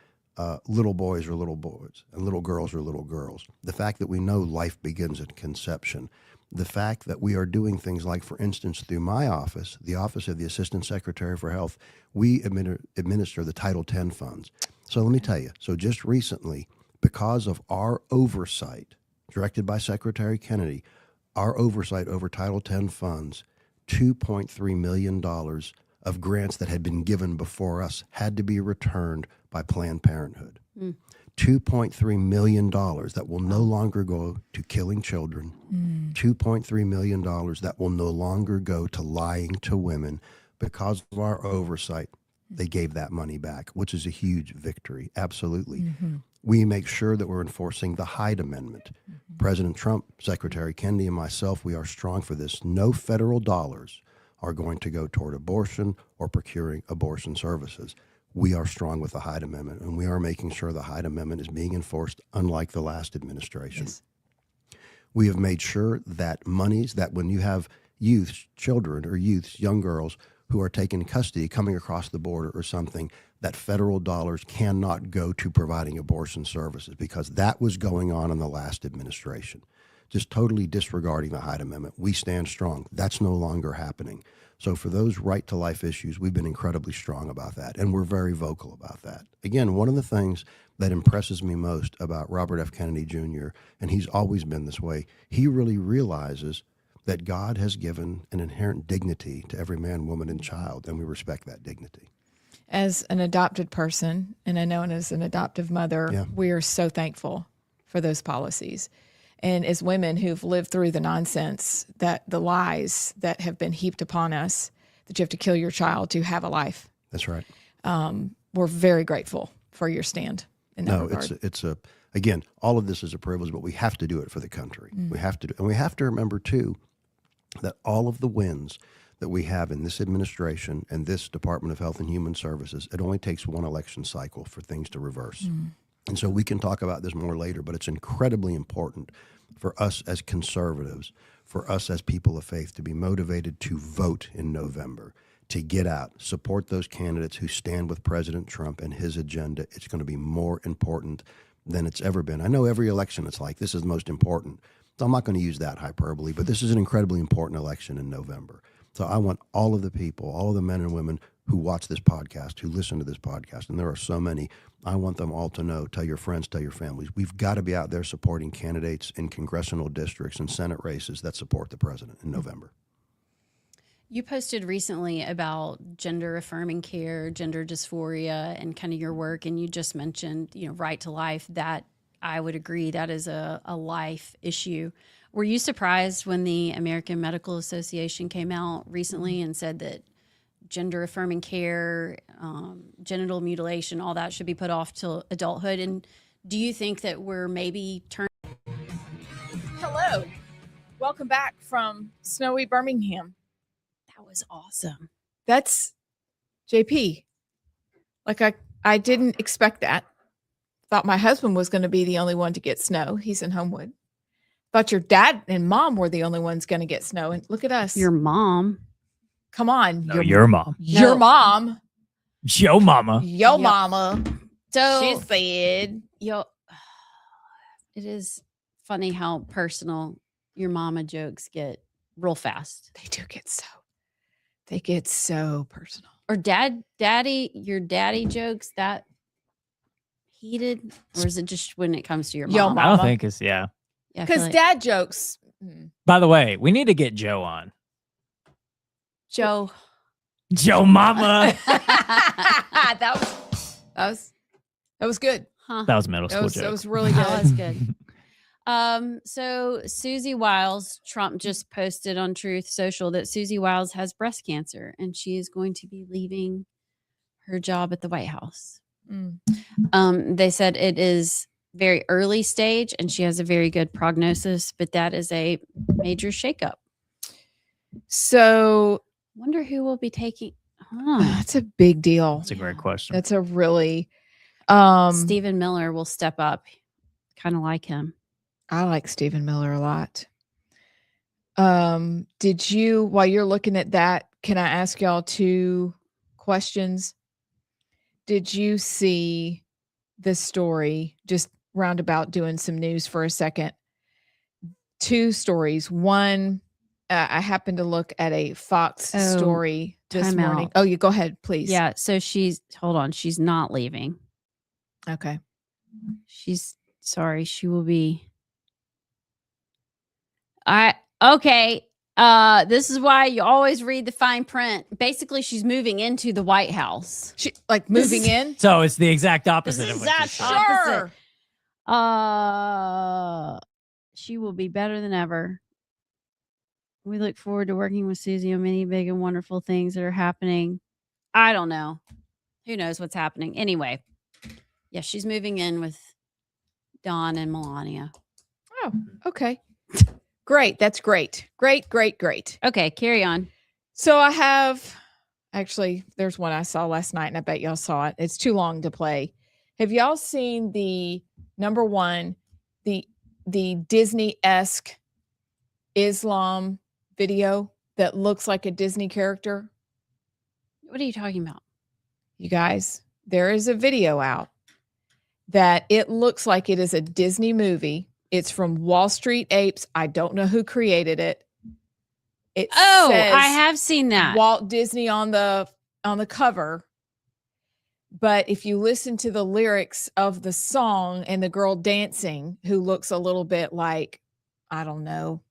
little boys are little boys and little girls are little girls, the fact that we know life begins at conception, the fact that we are doing things like, for instance, through my office, the Office of the Assistant Secretary for Health, we administer the Title X funds. So let me tell you, so just recently, because of our oversight, directed by Secretary Kennedy, our oversight over Title X funds, $2.3 million of grants that had been given before us had to be returned by Planned Parenthood. $2.3 million that will no longer go to killing children, $2.3 million that will no longer go to lying to women. Because of our oversight, they gave that money back, which is a huge victory. Absolutely. We make sure that we're enforcing the Hyde Amendment. President Trump, Secretary Kennedy, and myself, we are strong for this. No federal dollars are going to go toward abortion or procuring abortion services. We are strong with the Hyde Amendment, and we are making sure the Hyde Amendment is being enforced, unlike the last administration. Yes. We have made sure that monies, that when you have children, young girls who are taken in custody coming across the border or something, that federal dollars cannot go to providing abortion services, because that was going on in the last administration. Just totally disregarding the Hyde Amendment. We stand strong. That's no longer happening. So for those right-to-life issues, we've been incredibly strong about that, and we're very vocal about that. Again, one of the things that impresses me most about Robert F. Kennedy Jr., and he's always been this way, he really realizes that God has given an inherent dignity to every man, woman, and child, and we respect that dignity. As an adopted person, and I know as an adoptive mother, we are so thankful for those policies. And as women who've lived through the nonsense, that the lies that have been heaped upon us, that you have to kill your child to have a life. That's right. We're very grateful for your stand in that regard. Again, all of this is a privilege, but we have to do it for the country. We have to and we have to remember too that all of the wins that we have in this administration and this Department of Health and Human Services, it only takes one election cycle for things to reverse. And so we can talk about this more later, but it's incredibly important for us as conservatives, for us as people of faith, to be motivated to vote in November, to get out, support those candidates who stand with President Trump and his agenda. It's going to be more important than it's ever been. I know every election it's like, this is the most important. So I'm not going to use that hyperbole, but this is an incredibly important election in November. So I want all of the people, all of the men and women who watch this podcast, who listen to this podcast, and there are so many, I want them all to know, tell your friends, tell your families, we've got to be out there supporting candidates in congressional districts and Senate races that support the president in November. You posted recently about gender affirming care, gender dysphoria, and kind of your work. And you just mentioned, right to life. That I would agree that is a life issue. Were you surprised when the American Medical Association came out recently and said that gender affirming care, genital mutilation, all that should be put off till adulthood? And do you think that we're maybe turning? Hello. Welcome back from snowy Birmingham. That was awesome. That's JP. Like I didn't expect that. Thought my husband was going to be the only one to get snow. He's in Homewood. Thought your dad and mom were the only ones going to get snow. And look at us. Your mom. Come on. No, your mom. Your mom. Yo mama. Yo mama. So She said. It is funny how personal your mama jokes get real fast. They do get so. They get so personal. Or your daddy jokes that heated? Or is it just when it comes to your Yo, mom? mama. I don't think it's, yeah. Yeah, I feel Because like- dad jokes. By the way, we need to get Joe on. Joe. Joe mama. that was good. Huh. That was middle school joke. That was really good. That was good. So Susie Wiles, Trump just posted on Truth Social that Susie Wiles has breast cancer and she is going to be leaving her job at the White House. They said it is very early stage and she has a very good prognosis, but that is a major shakeup. So Wonder who will be taking. that's a big deal. That's a great question. That's a really Stephen Miller will step up. Kind of like him. I like Stephen Miller a lot. Did you, while you're looking at that, can I ask y'all 2 questions? Did you see the story, just roundabout doing some news for a second? 2 stories. One, I happened to look at a Fox story this time morning. out. Oh, you go ahead, please. Yeah. So hold on. She's not leaving. Okay. Sorry. She will be. Okay. This is why you always read the fine print. Basically, she's moving into the White House. She moving in? So it's the exact opposite This of is what you that said. Sure. She will be better than ever. We look forward to working with Susie on many big and wonderful things that are happening. I don't know. Who knows what's happening? Anyway, yeah, she's moving in with Don and Melania. Oh, okay. Great. That's great. Great. Okay, carry on. So I have, actually, there's one I saw last night and I bet y'all saw it. It's too long to play. Have y'all seen the number one, the Disney-esque Islam video that looks like a Disney character? What are you talking about? You guys, there is a video out that it looks like it is a Disney movie. It's from Wall Street Apes. I don't know who created it. It says I have seen that. Walt Disney on the cover. But if you listen to the lyrics of the song and the girl dancing, who looks a little bit like, I don't know,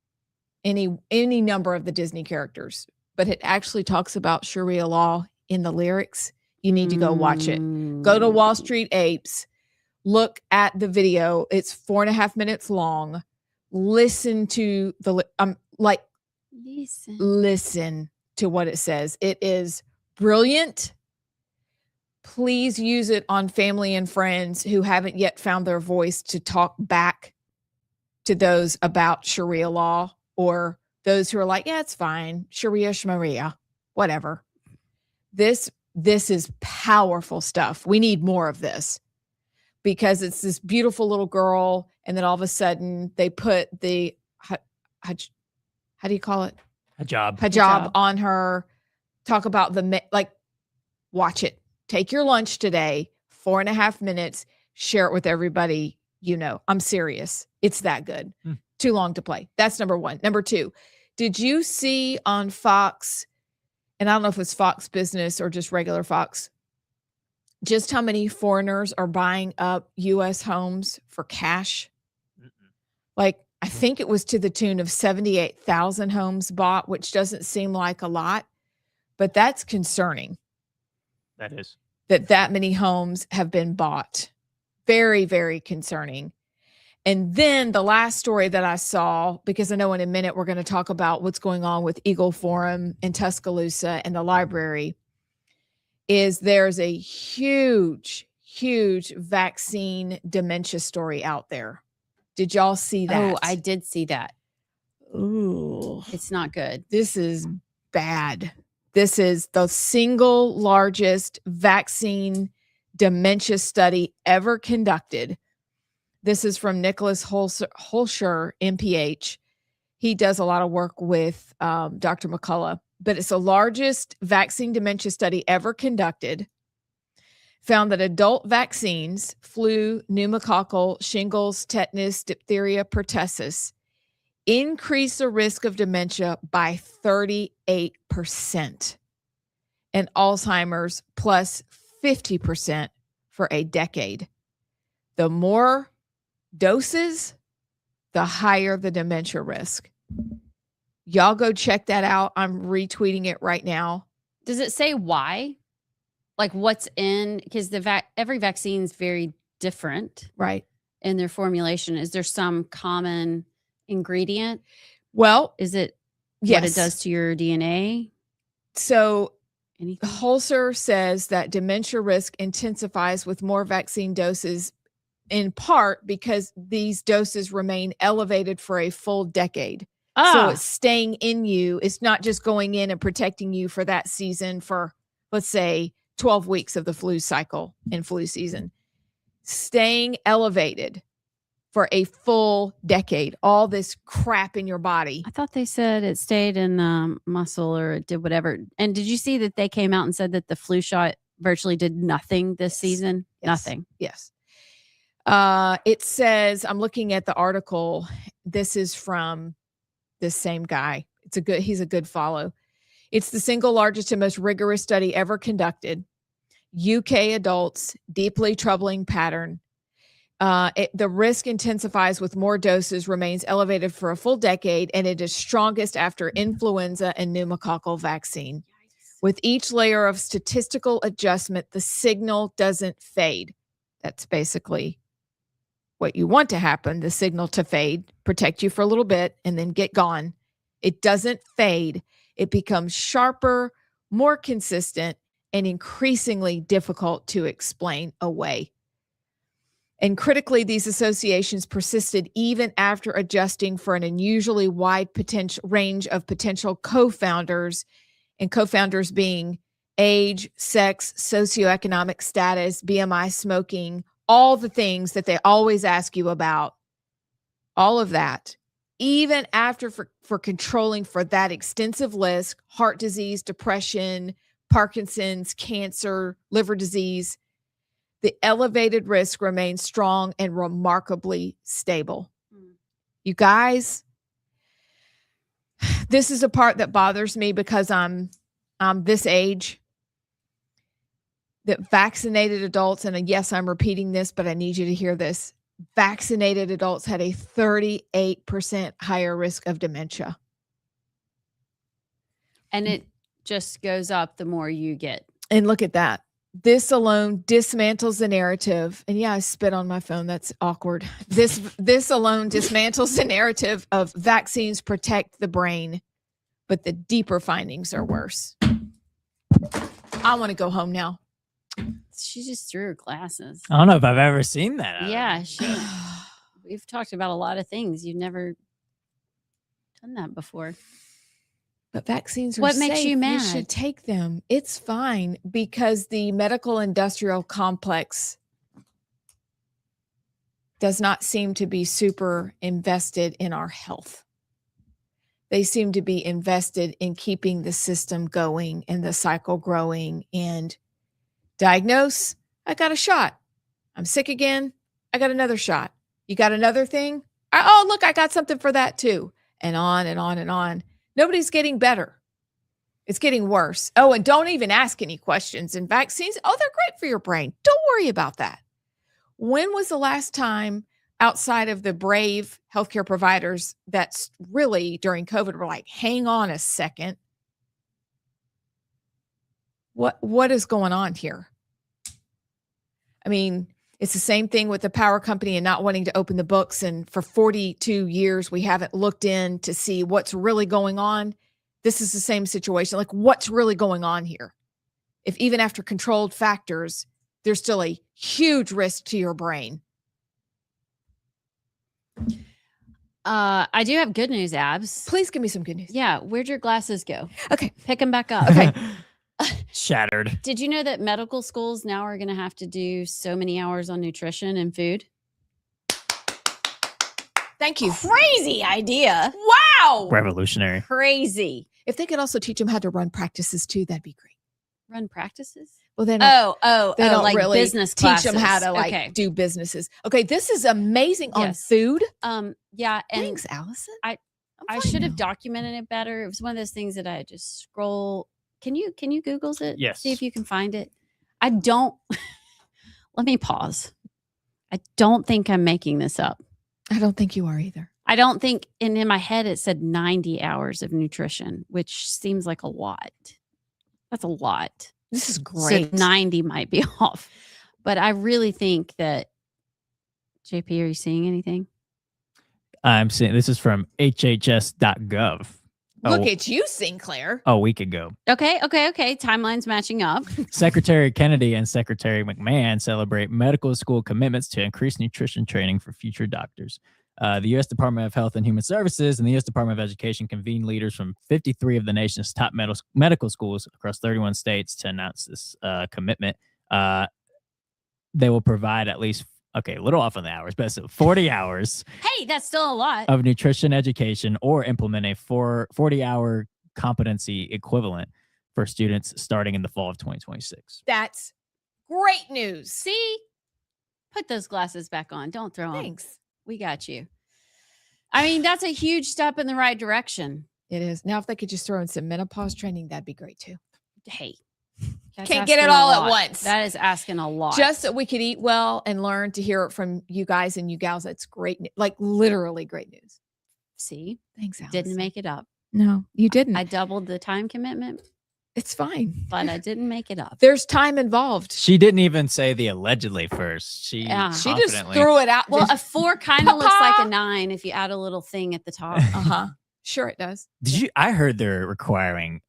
any number of the Disney characters, but it actually talks about Sharia law in the lyrics. You need to go watch it. Go to Wall Street Apes. Look at the video. It's 4.5 minutes long. Listen to listen to what it says. It is brilliant. Please use it on family and friends who haven't yet found their voice to talk back to those about Sharia law, or those who are like, yeah, it's fine. Sharia, Shmaria, whatever. This is powerful stuff. We need more of this, because it's this beautiful little girl, and then all of a sudden they put the how do you call it? Hijab on her. Talk about watch it. Take your lunch today, 4.5 minutes, share it with everybody. I'm serious. It's that good. Too long to play. That's number one. Number two, did you see on Fox and I don't know if it's Fox Business or just regular Fox, just how many foreigners are buying up U.S. homes for cash. Like, I think it was to the tune of 78,000 homes bought, which doesn't seem like a lot, but that's concerning. That is. That many homes have been bought. Very, very concerning. And then the last story that I saw, because I know in a minute we're going to talk about what's going on with Eagle Forum in Tuscaloosa and the library, is there's a huge, huge vaccine dementia story out there. Did y'all see that? Oh, I did see that. Ooh. It's not good. This is bad. This is the single largest vaccine dementia study ever conducted. This is from Nicholas Holscher, MPH. He does a lot of work with Dr. McCullough, but it's the largest vaccine dementia study ever conducted. Found that adult vaccines, flu, pneumococcal, shingles, tetanus, diphtheria, pertussis, increase the risk of dementia by 38%, and Alzheimer's plus 50% for a decade. The more doses, the higher the dementia risk. Y'all go check that out. I'm retweeting it right now. Does it say why? Like what's in? Because every vaccine is very different, right, in their formulation. Is there some common ingredient? Well, is it yes. what it does to your DNA? So anything? Holzer says that dementia risk intensifies with more vaccine doses, in part because these doses remain elevated for a full decade. So it's staying in you. It's not just going in and protecting you for that season for, let's say, 12 weeks of the flu cycle and flu season. Staying elevated for a full decade. All this crap in your body. I thought they said it stayed in the muscle or it did whatever. And did you see that they came out and said that the flu shot virtually did nothing this season? Yes. Nothing. Yes. It says, I'm looking at the article. This is from this same guy. He's a good follow. It's the single largest and most rigorous study ever conducted. UK adults, deeply troubling pattern. The risk intensifies with more doses, remains elevated for a full decade, and it is strongest after influenza and pneumococcal vaccine. With each layer of statistical adjustment, the signal doesn't fade. That's basically what you want to happen, the signal to fade, protect you for a little bit, and then get gone. It doesn't fade. It becomes sharper, more consistent, and increasingly difficult to explain away. And critically, these associations persisted even after adjusting for an unusually wide range of potential co-founders, and co-founders being age, sex, socioeconomic status, BMI, smoking, all the things that they always ask you about, all of that, even after for controlling for that extensive list, heart disease, depression, Parkinson's, cancer, liver disease, the elevated risk remains strong and remarkably stable. You guys, this is a part that bothers me because I'm this age. That vaccinated adults, and yes, I'm repeating this, but I need you to hear this. Vaccinated adults had a 38% higher risk of dementia. And it just goes up the more you get. And look at that. This alone dismantles the narrative. And yeah, I spit on my phone. That's awkward. This alone dismantles the narrative of vaccines protect the brain, but the deeper findings are worse. I want to go home now. She just threw her glasses. I don't know if I've ever seen that. Yeah, we've talked about a lot of things. You've never done that before. But vaccines are what safe. Makes you mad? You should take them. It's fine because the medical industrial complex does not seem to be super invested in our health. They seem to be invested in keeping the system going and the cycle growing and diagnose, I got a shot. I'm sick again. I got another shot. You got another thing? Oh, look, I got something for that too. And on and on and on. Nobody's getting better. It's getting worse. Oh, and don't even ask any questions. And vaccines, they're great for your brain. Don't worry about that. When was the last time outside of the brave healthcare providers that's really during COVID were like, hang on a second. What is going on here? I mean, it's the same thing with the power company and not wanting to open the books. And for 42 years, we haven't looked in to see what's really going on. This is the same situation. Like, what's really going on here? If even after controlled factors, there's still a huge risk to your brain. I do have good news, Abs. Please give me some good news. Yeah. Where'd your glasses go? Okay. Pick them back up. Okay. Shattered. Did you know that medical schools now are going to have to do so many hours on nutrition and food? Thank you. Crazy idea. Wow. Revolutionary. Crazy. If they could also teach them how to run practices too, that'd be great. Run practices? Well, then they don't like really business teach them how classes. to like Okay. do businesses. Okay, this is amazing on Yes. food. Yeah. And Thanks, Allison. I I'm should fine have now. documented it better. It was one of those things that I just scroll. Can you Googles it? Yes. See if you can find it. I don't. Let me pause. I don't think I'm making this up. I don't think you are either. I don't think, and in my head it said 90 hours of nutrition, which seems like a lot. That's a lot. This is great. So 90 might be off. But I really think that, JP, are you seeing anything? I'm seeing this is from hhs.gov. Look at you, Sinclair. A week ago. Okay. Timeline's matching up. Secretary Kennedy and Secretary McMahon celebrate medical school commitments to increase nutrition training for future doctors. The U.S. Department of Health and Human Services and the U.S. Department of Education convened leaders from 53 of the nation's top medical schools across 31 states to announce this commitment. They will provide at least, a little off on the hours, but so 40 hours Hey, that's still a lot. of nutrition education or implement a 40-hour competency equivalent for students starting in the fall of 2026. That's great news. See? Put those glasses back on. Don't throw them. Thanks. We got you. I mean, that's a huge step in the right direction. It is. Now, if they could just throw in some menopause training, that'd be great too. Hey. That's Can't get it asking a all at lot. once. That is asking a lot. Just so we could eat well and learn to hear it from you guys and you gals. That's great. Like literally great news. See? Thanks, Allison. Didn't make it up. No, you didn't. I doubled the time commitment, It's fine. but I didn't make it up. There's time involved. She didn't even say the allegedly first. She Yeah. She just confidently- threw it out. Well, a 4 kind of looks like Papa! a 9 if you add a little thing at the top. Uh-huh. Sure it does. Did you? I heard they're requiring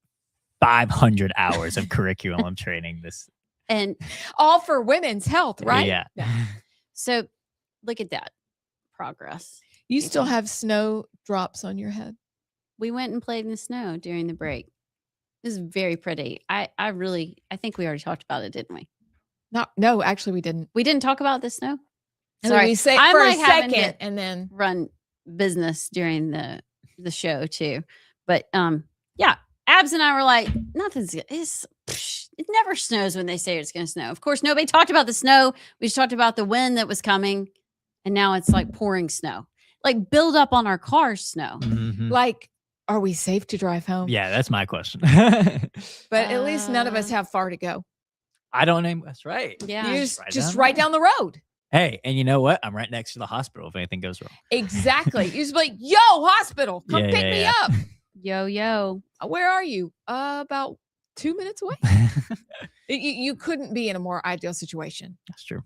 500 hours of curriculum training. This, And All for women's health, right? yeah. so look at that progress. You still have snow drops on your head. We went and played in the snow during the break. It was very pretty. I think we already talked about it, didn't we? No, actually we didn't. We didn't talk about the snow. And then we say I'm for like a having second to and then run business during the show too. But yeah, Abs and I were like, it never snows when they say it's going to snow. Of course, nobody talked about the snow. We just talked about the wind that was coming, and now it's like pouring snow. Like build up on our cars snow. Mhm. like, are we safe to drive home? Yeah, that's my question. But at least none of us have far to go. I don't name. That's right. Yeah. You Just right just down right there. down the road. Hey, and you know what? I'm right next to the hospital if anything goes wrong. Exactly. You just be like, yo, hospital, come Yeah, pick yeah, me yeah. up. Yo. Where are you? About 2 minutes away. You couldn't be in a more ideal situation. That's true.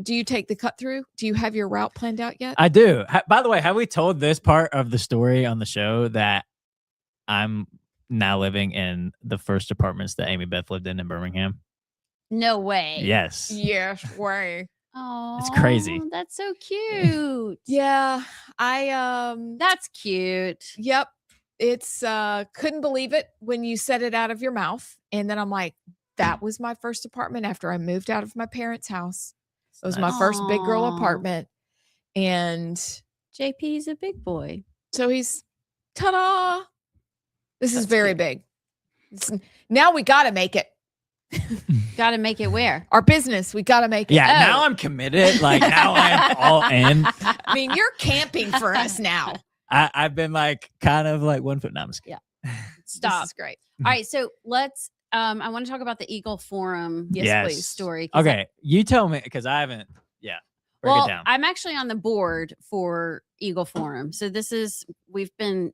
Do you take the cut through? Do you have your route planned out yet? I do. By the way, have we told this part of the story on the show that I'm now living in the first apartments that Amy Beth lived in Birmingham? No way. Yes. Yes, way. Oh, crazy. That's so cute. Yeah, I That's cute. yep. It's couldn't believe it when you said it out of your mouth. And then I'm like, that was my first apartment after I moved out of my parents' house. It was my first big girl Aw. apartment. And JP's a big boy. so he's ta-da. This is That's very cute. big. Now we gotta make it. Got to make it where? Our business, we gotta make it. Yeah, Oh. now I'm committed. Like now I'm all in. I mean, you're camping for us now. I've been like kind of like 1 foot. No, I'm just kidding. Stop. This is great. All right, so let's. I want to talk about the Eagle Forum Yes. story. 'cause Okay, you tell me because I haven't. Yeah, break well, it down. I'm actually on the board for Eagle Forum. So we've been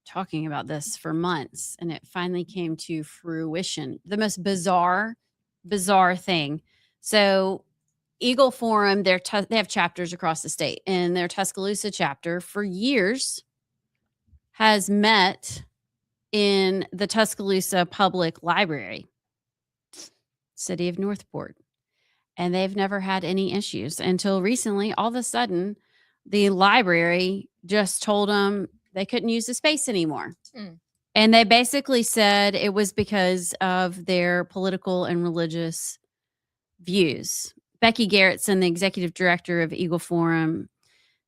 talking about this for months, and it finally came to fruition. The most bizarre thing. So Eagle Forum, they have chapters across the state, and their Tuscaloosa chapter for years has met in the Tuscaloosa Public Library, city of Northport. And they've never had any issues until recently. All of a sudden, the library just told them they couldn't use the space anymore. And they basically said it was because of their political and religious views. Becky Garrettson, the executive director of Eagle Forum,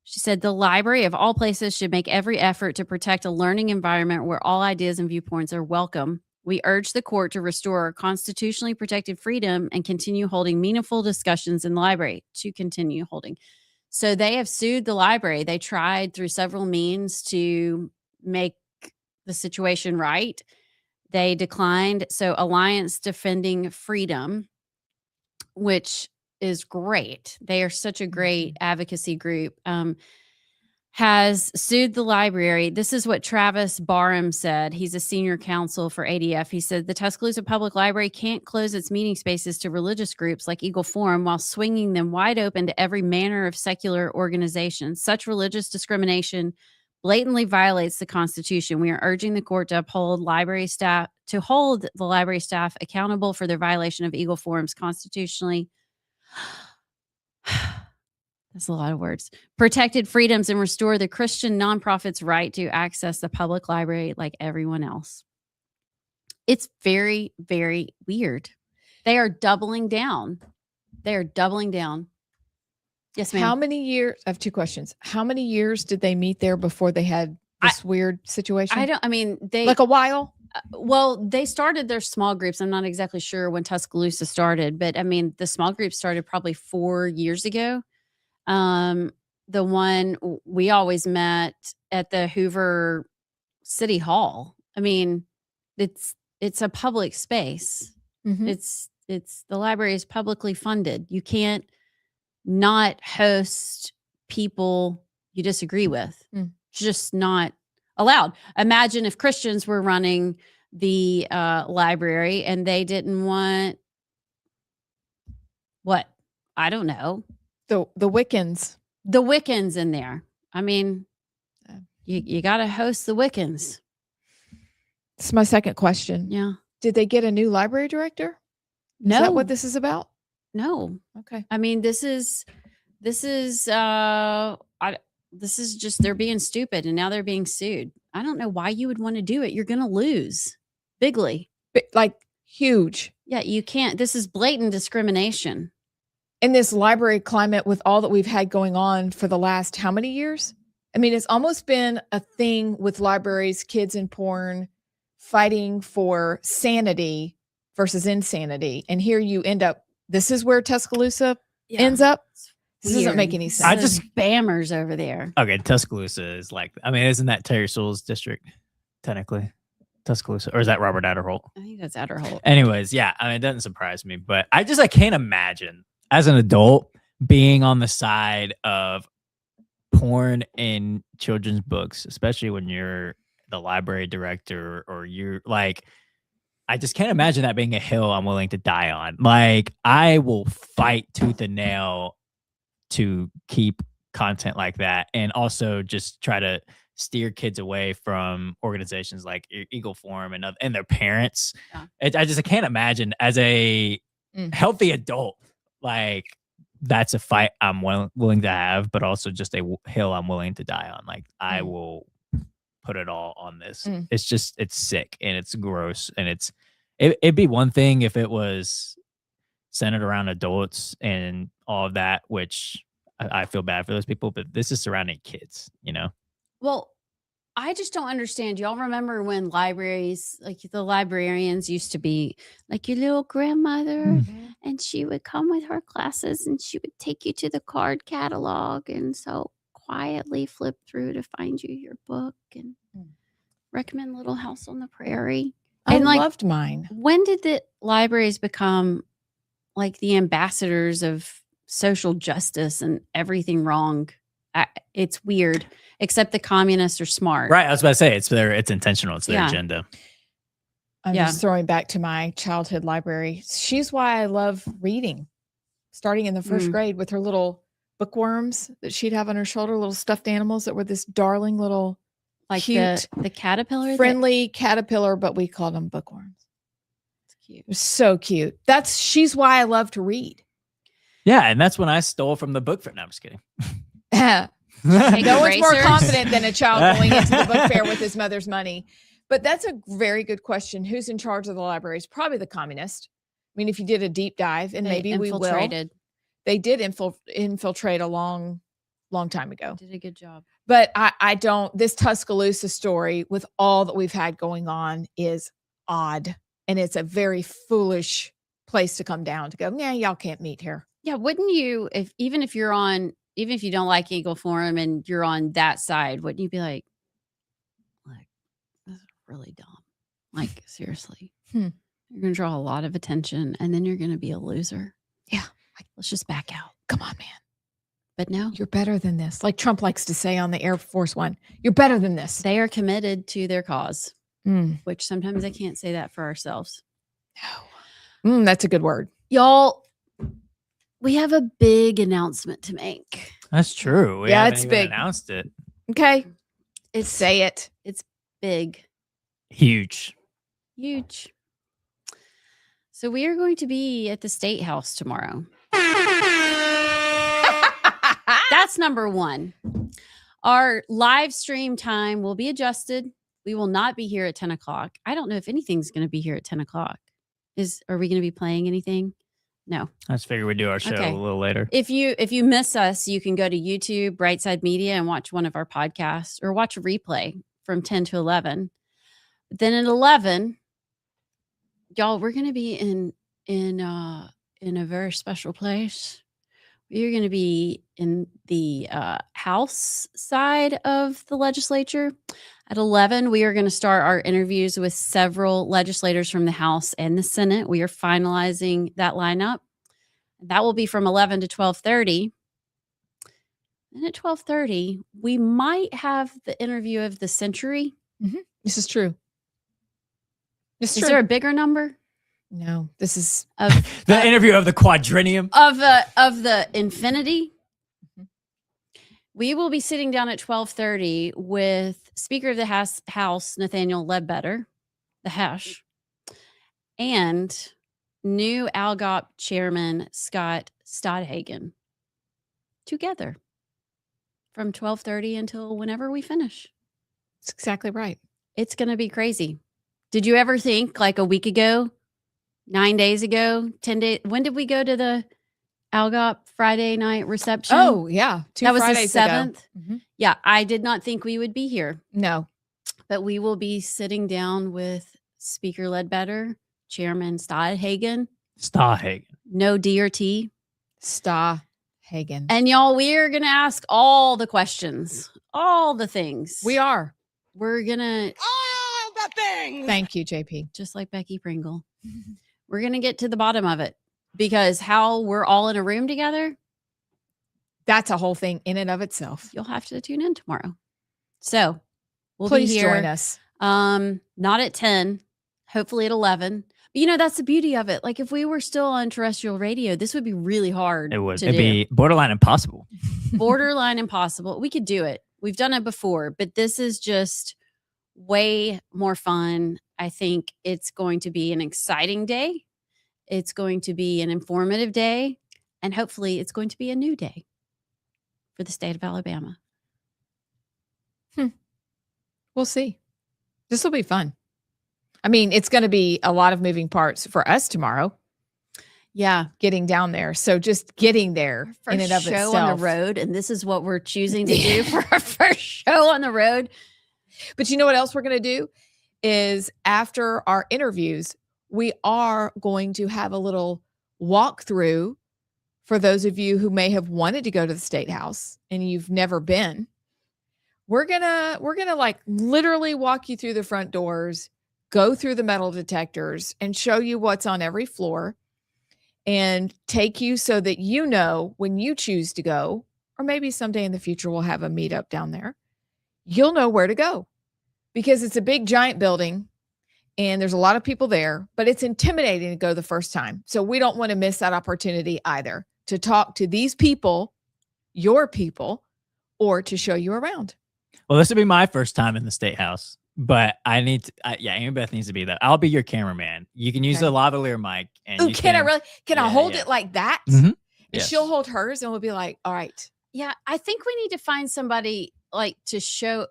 she said the library of all places should make every effort to protect a learning environment where all ideas and viewpoints are welcome. We urge the court to restore our constitutionally protected freedom and continue holding meaningful discussions in the library to continue holding. So they have sued the library. They tried through several means to make the situation right. They declined. So Alliance Defending Freedom, which is great. They are such a great advocacy group, has sued the library. This is what Travis Barham said. He's a senior counsel for ADF. He said the Tuscaloosa Public Library can't close its meeting spaces to religious groups like Eagle Forum while swinging them wide open to every manner of secular organization. Such religious discrimination blatantly violates the Constitution. We are urging the court to hold the library staff accountable for their violation of Eagle Forum's constitutionally that's a lot of words. Protected freedoms and restore the Christian nonprofit's right to access the public library like everyone else. It's very, very weird. They are doubling down. Yes, ma'am. How many years? I have two questions. How many years did they meet there before they had this weird situation? They like a while. Well, they started their small groups. I'm not exactly sure when Tuscaloosa started, but the small group started probably 4 years ago. The one we always met at the Hoover City Hall. It's a public space. Mm-hmm. It's the library is publicly funded. You can't not host people you disagree with. It's just not allowed. Imagine if Christians were running the library and they didn't want what? I don't know. The Wiccans. The Wiccans in there. You got to host the Wiccans. This is my second question. Yeah. Did they get a new library director? No. Is that what this is about? No. Okay. This is just they're being stupid and now they're being sued. I don't know why you would want to do it. You're going to lose bigly. Like huge. Yeah, you can't. This is blatant discrimination. In this library climate with all that we've had going on for the last how many years? It's almost been a thing with libraries, kids in porn, fighting for sanity versus insanity. And here you end up, this is where Tuscaloosa ends up. This doesn't make any sense. I just spammers over there. Okay, Tuscaloosa is isn't that Terry Sewell's district technically? Tuscaloosa, or is that Robert Adderholt? I think that's Adderholt. Anyways, yeah, it doesn't surprise me, but I can't imagine as an adult being on the side of porn in children's books, especially when you're the library director or you're I just can't imagine that being a hill I'm willing to die on. I will fight tooth and nail to keep content like that and also just try to steer kids away from organizations like Eagle Forum and their parents. Yeah. I can't imagine as a healthy adult, that's a fight I'm willing to have, but also just a hill I'm willing to die on. I will put it all on this. It's sick and it's gross and it'd be one thing if it was centered around adults and all of that, which I feel bad for those people, but this is surrounding kids, Well, I just don't understand. Y'all remember when libraries, the librarians used to be like your little grandmother and she would come with her classes and she would take you to the card catalog and so quietly flip through to find you your book. And recommend Little House on the Prairie. I And, like, loved mine. when did the libraries become like the ambassadors of social justice and everything wrong? It's weird, except the communists are smart. Right. I was about to say it's intentional. It's their Yeah. agenda. I'm Yeah. just throwing back to my childhood library. She's why I love reading. Starting in the first grade with her little bookworms that she'd have on her shoulder, little stuffed animals that were this darling little Like cute, the caterpillar. friendly caterpillar, but we called them bookworms. It's cute. It was so cute. She's why I love to read. Yeah, and that's when I stole from the book fair. No, I'm just kidding. No one's more erasers? confident than a child going into the book fair with his mother's money. But that's a very good question. Who's in charge of the libraries? Probably the communist. I mean, if you did a deep dive, and They maybe we will. infiltrated. They did infiltrate a long time ago. Did a good job. But I don't. This Tuscaloosa story, with all that we've had going on, is odd, and it's a very foolish place to come down to go. Yeah, y'all can't meet here. Yeah, wouldn't you, even if you don't like Eagle Forum and you're on that side, wouldn't you be like, this is really dumb? Like, seriously. You're going to draw a lot of attention and then you're going to be a loser. Yeah. Let's just back out. Come on, man. But no, You're better than this. Like Trump likes to say on the Air Force One, you're better than this. they are committed to their cause, Mm. which sometimes I can't say that for ourselves. No. That's a good word. Y'all, we have a big announcement to make. That's true. We Yeah, haven't it's even big. announced it. Okay. It's Say it. It's big. Huge. Huge. So we are going to be at the State House tomorrow. That's number one. Our live stream time will be adjusted. We will not be here at 10 o'clock. I don't know if anything's going to be here at 10 o'clock. Are we going to be playing anything? No. I just figured we'd do our show Okay. a little later. If you miss us, you can go to YouTube, Rightside Media, and watch one of our podcasts or watch a replay from 10 to 11. Then at 11, y'all, we're going to be in a very special place. We're going to be in the House side of the legislature. At 11, we are going to start our interviews with several legislators from the House and the Senate. We are finalizing that lineup. That will be from 11 to 12:30. And at 12:30, we might have the interview of the century. This is true. This Is there a bigger number No, this is of The interview of the quadrennium. of the infinity? We will be sitting down at 12:30 with Speaker of the House Nathaniel Ledbetter, the Hash, and new Algop Chairman Scott Stodhagen together from 12:30 until whenever we finish. That's exactly right. It's going to be crazy. Did you ever think like a week ago, 9 days ago, 10 days? When did we go to the Algop Friday night reception? Oh, yeah. that was Fridays the ago. 7th. Mhm. Yeah, I did not think we would be here, No. but we will be sitting down with Speaker Ledbetter, Chairman Stodhagen, Stodhagen. no D or T. Stodhagen. And y'all, we are going to ask all the questions, all the things. We are. We're going to, All the things. Thank you, JP. just like Becky Pringle, we're going to get to the bottom of it because how we're all in a room together, That's a whole thing in and of itself. you'll have to tune in tomorrow. So we'll Please be here. join us. Not at 10, hopefully at 11. But you know, that's the beauty of it. Like if we were still on terrestrial radio, this would be really hard It would. to It'd do. be borderline impossible. Borderline impossible. We could do it. We've done it before, but this is just way more fun. I think it's going to be an exciting day. It's going to be an informative day. And hopefully it's going to be a new day for the state of Alabama. We'll see. This will be fun. I mean, it's going to be a lot of moving parts for us tomorrow Yeah. getting down there. So just getting there in and of show itself. on the road. And this is what we're choosing to do for our first show on the road. But you know what else we're going to do is after our interviews, we are going to have a little walkthrough for those of you who may have wanted to go to the State House and you've never been. we're gonna like literally walk you through the front doors, go through the metal detectors, and show you what's on every floor, and take you so that you know when you choose to go, or maybe someday in the future we'll have a meetup down there. You'll know where to go because it's a big giant building and there's a lot of people there, but it's intimidating to go the first time. So we don't want to miss that opportunity either to talk to these people, your people, or to show you around. Well, this will be my first time in the State House, but I need to, Amy Beth needs to be there. I'll be your cameraman. You can use Okay. the lavalier mic. And Ooh, you can I really? Can I hold yeah. it like that? Mhm. And Yes. she'll hold hers, and we'll be like, "All right." Yeah, I think we need to find somebody like to show.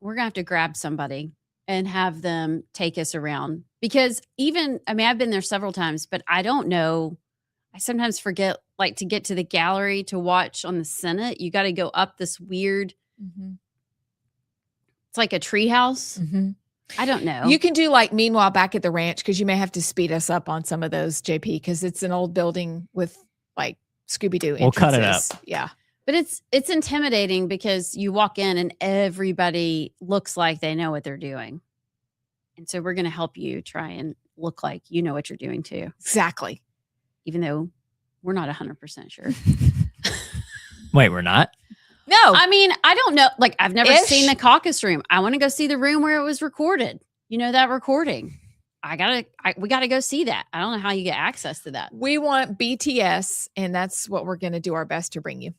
We're gonna have to grab somebody and have them take us around because I've been there several times, but I don't know. I sometimes forget like to get to the gallery to watch on the Senate. You got to go up this weird. It's like a tree house. I don't know. You can do like meanwhile back at the ranch because you may have to speed us up on some of those, JP, because it's an old building with like Scooby-Doo entrances. We'll cut it up. Yeah. But it's intimidating because you walk in and everybody looks like they know what they're doing. And so we're going to help you try and look like you know what you're doing too. Exactly. Even though we're not 100% sure. Wait, we're not? No. I mean, I don't know. Like, I've never Ish. seen the caucus room. I want to go see the room where it was recorded. You know, that recording. We got to go see that. I don't know how you get access to that. We want BTS, and that's what we're going to do our best to bring you.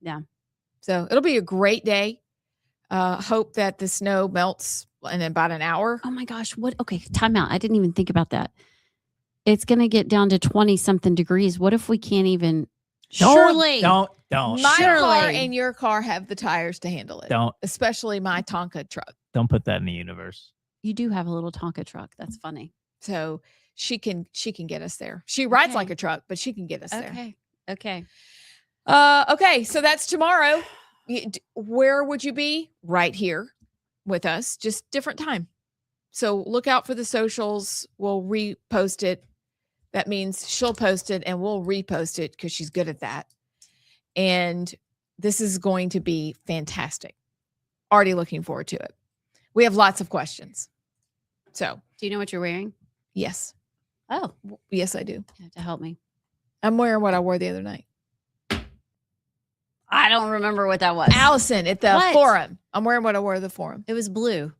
Yeah. So it'll be a great day. Hope that the snow melts in about an hour. Oh my gosh. Okay. Time out. I didn't even think about that. It's going to get down to 20 something degrees. What if we can't even? Surely. Don't. My car and your car have the tires to handle it. Don't. Especially my Tonka truck. Don't put that in the universe. You do have a little Tonka truck. That's funny. So she can get us there. She rides like a truck, but she can get us there. Okay. Okay. So that's tomorrow. Where would you be? Right here with us, just different time. So look out for the socials. We'll repost it. That means she'll post it and we'll repost it because she's good at that. And this is going to be fantastic. Already looking forward to it. We have lots of questions. So, do you know what you're wearing? Yes. Oh, yes, I do. You have to help me. I'm wearing what I wore the other night. I don't remember what that was. Allison at the forum. I'm wearing what I wore at the forum. It was blue.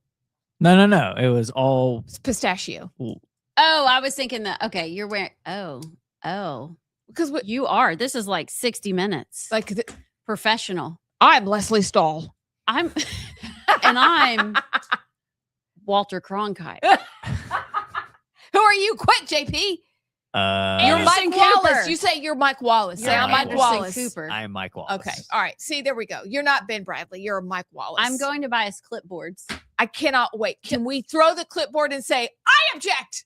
No. It was all it's pistachio. Oh, I was thinking that. Okay, you're wearing. Oh. Because what you are. This is like 60 Minutes. Like professional. I'm Leslie Stahl. I'm Walter Cronkite. Who are you? Quit, JP. You're Mike Wallace. You say you're Mike Wallace. Say I'm Mike Wallace. Cooper. I am Mike Wallace. Okay. All right. See, there we go. You're not Ben Bradley. You're Mike Wallace. I'm going to buy us clipboards. I cannot wait. Can we throw the clipboard and say, I object?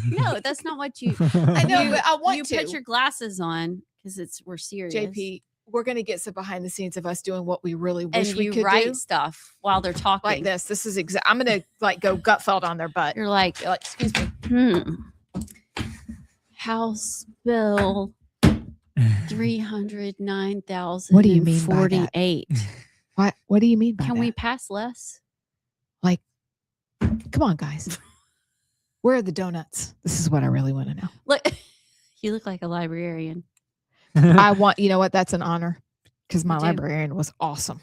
No, that's not what you. I know, but I want to. You put your glasses on because we're serious. JP, we're going to get some behind the scenes of us doing what we really wish and we you could write do. stuff while they're talking. Like this. This is I'm going to like go Gutfeld on their butt. You're like excuse me. House Bill 309,000. What do you mean by that? 48? What do you mean by Can that? we pass less? Like, come on, guys. Where are the donuts? This is what I really want to know. Look, you look like a librarian. I want, you know what? That's an honor because my librarian was awesome.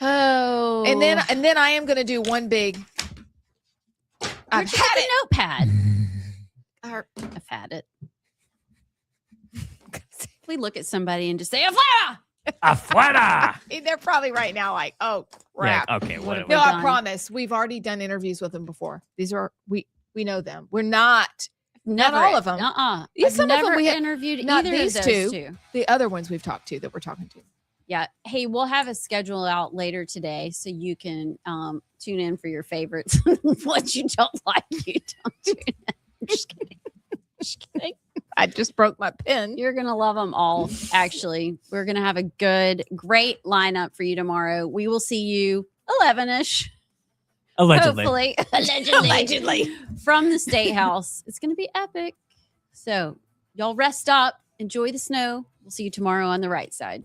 Oh, and then I am going to do one big. I've had a notepad. I've had it. We look at somebody and just say, "Afuera!" Afuera! They're probably right now like, oh crap. Yeah, okay, whatever. No, I promise. We've already done interviews with them before. These are we know them. We're not all of them. Yeah, some of them we have interviewed. Not either these of those two. The other ones we've talked to that we're talking to. Yeah. Hey, we'll have a schedule out later today so you can tune in for your favorites. What you don't like, you don't tune in. I'm just kidding. Just kidding. I just broke my pen. You're going to love them all, actually. We're going to have a great lineup for you tomorrow. We will see you 11-ish. Allegedly. Hopefully. Allegedly. From the State House. It's going to be epic. So y'all rest up. Enjoy the snow. We'll see you tomorrow on the right side.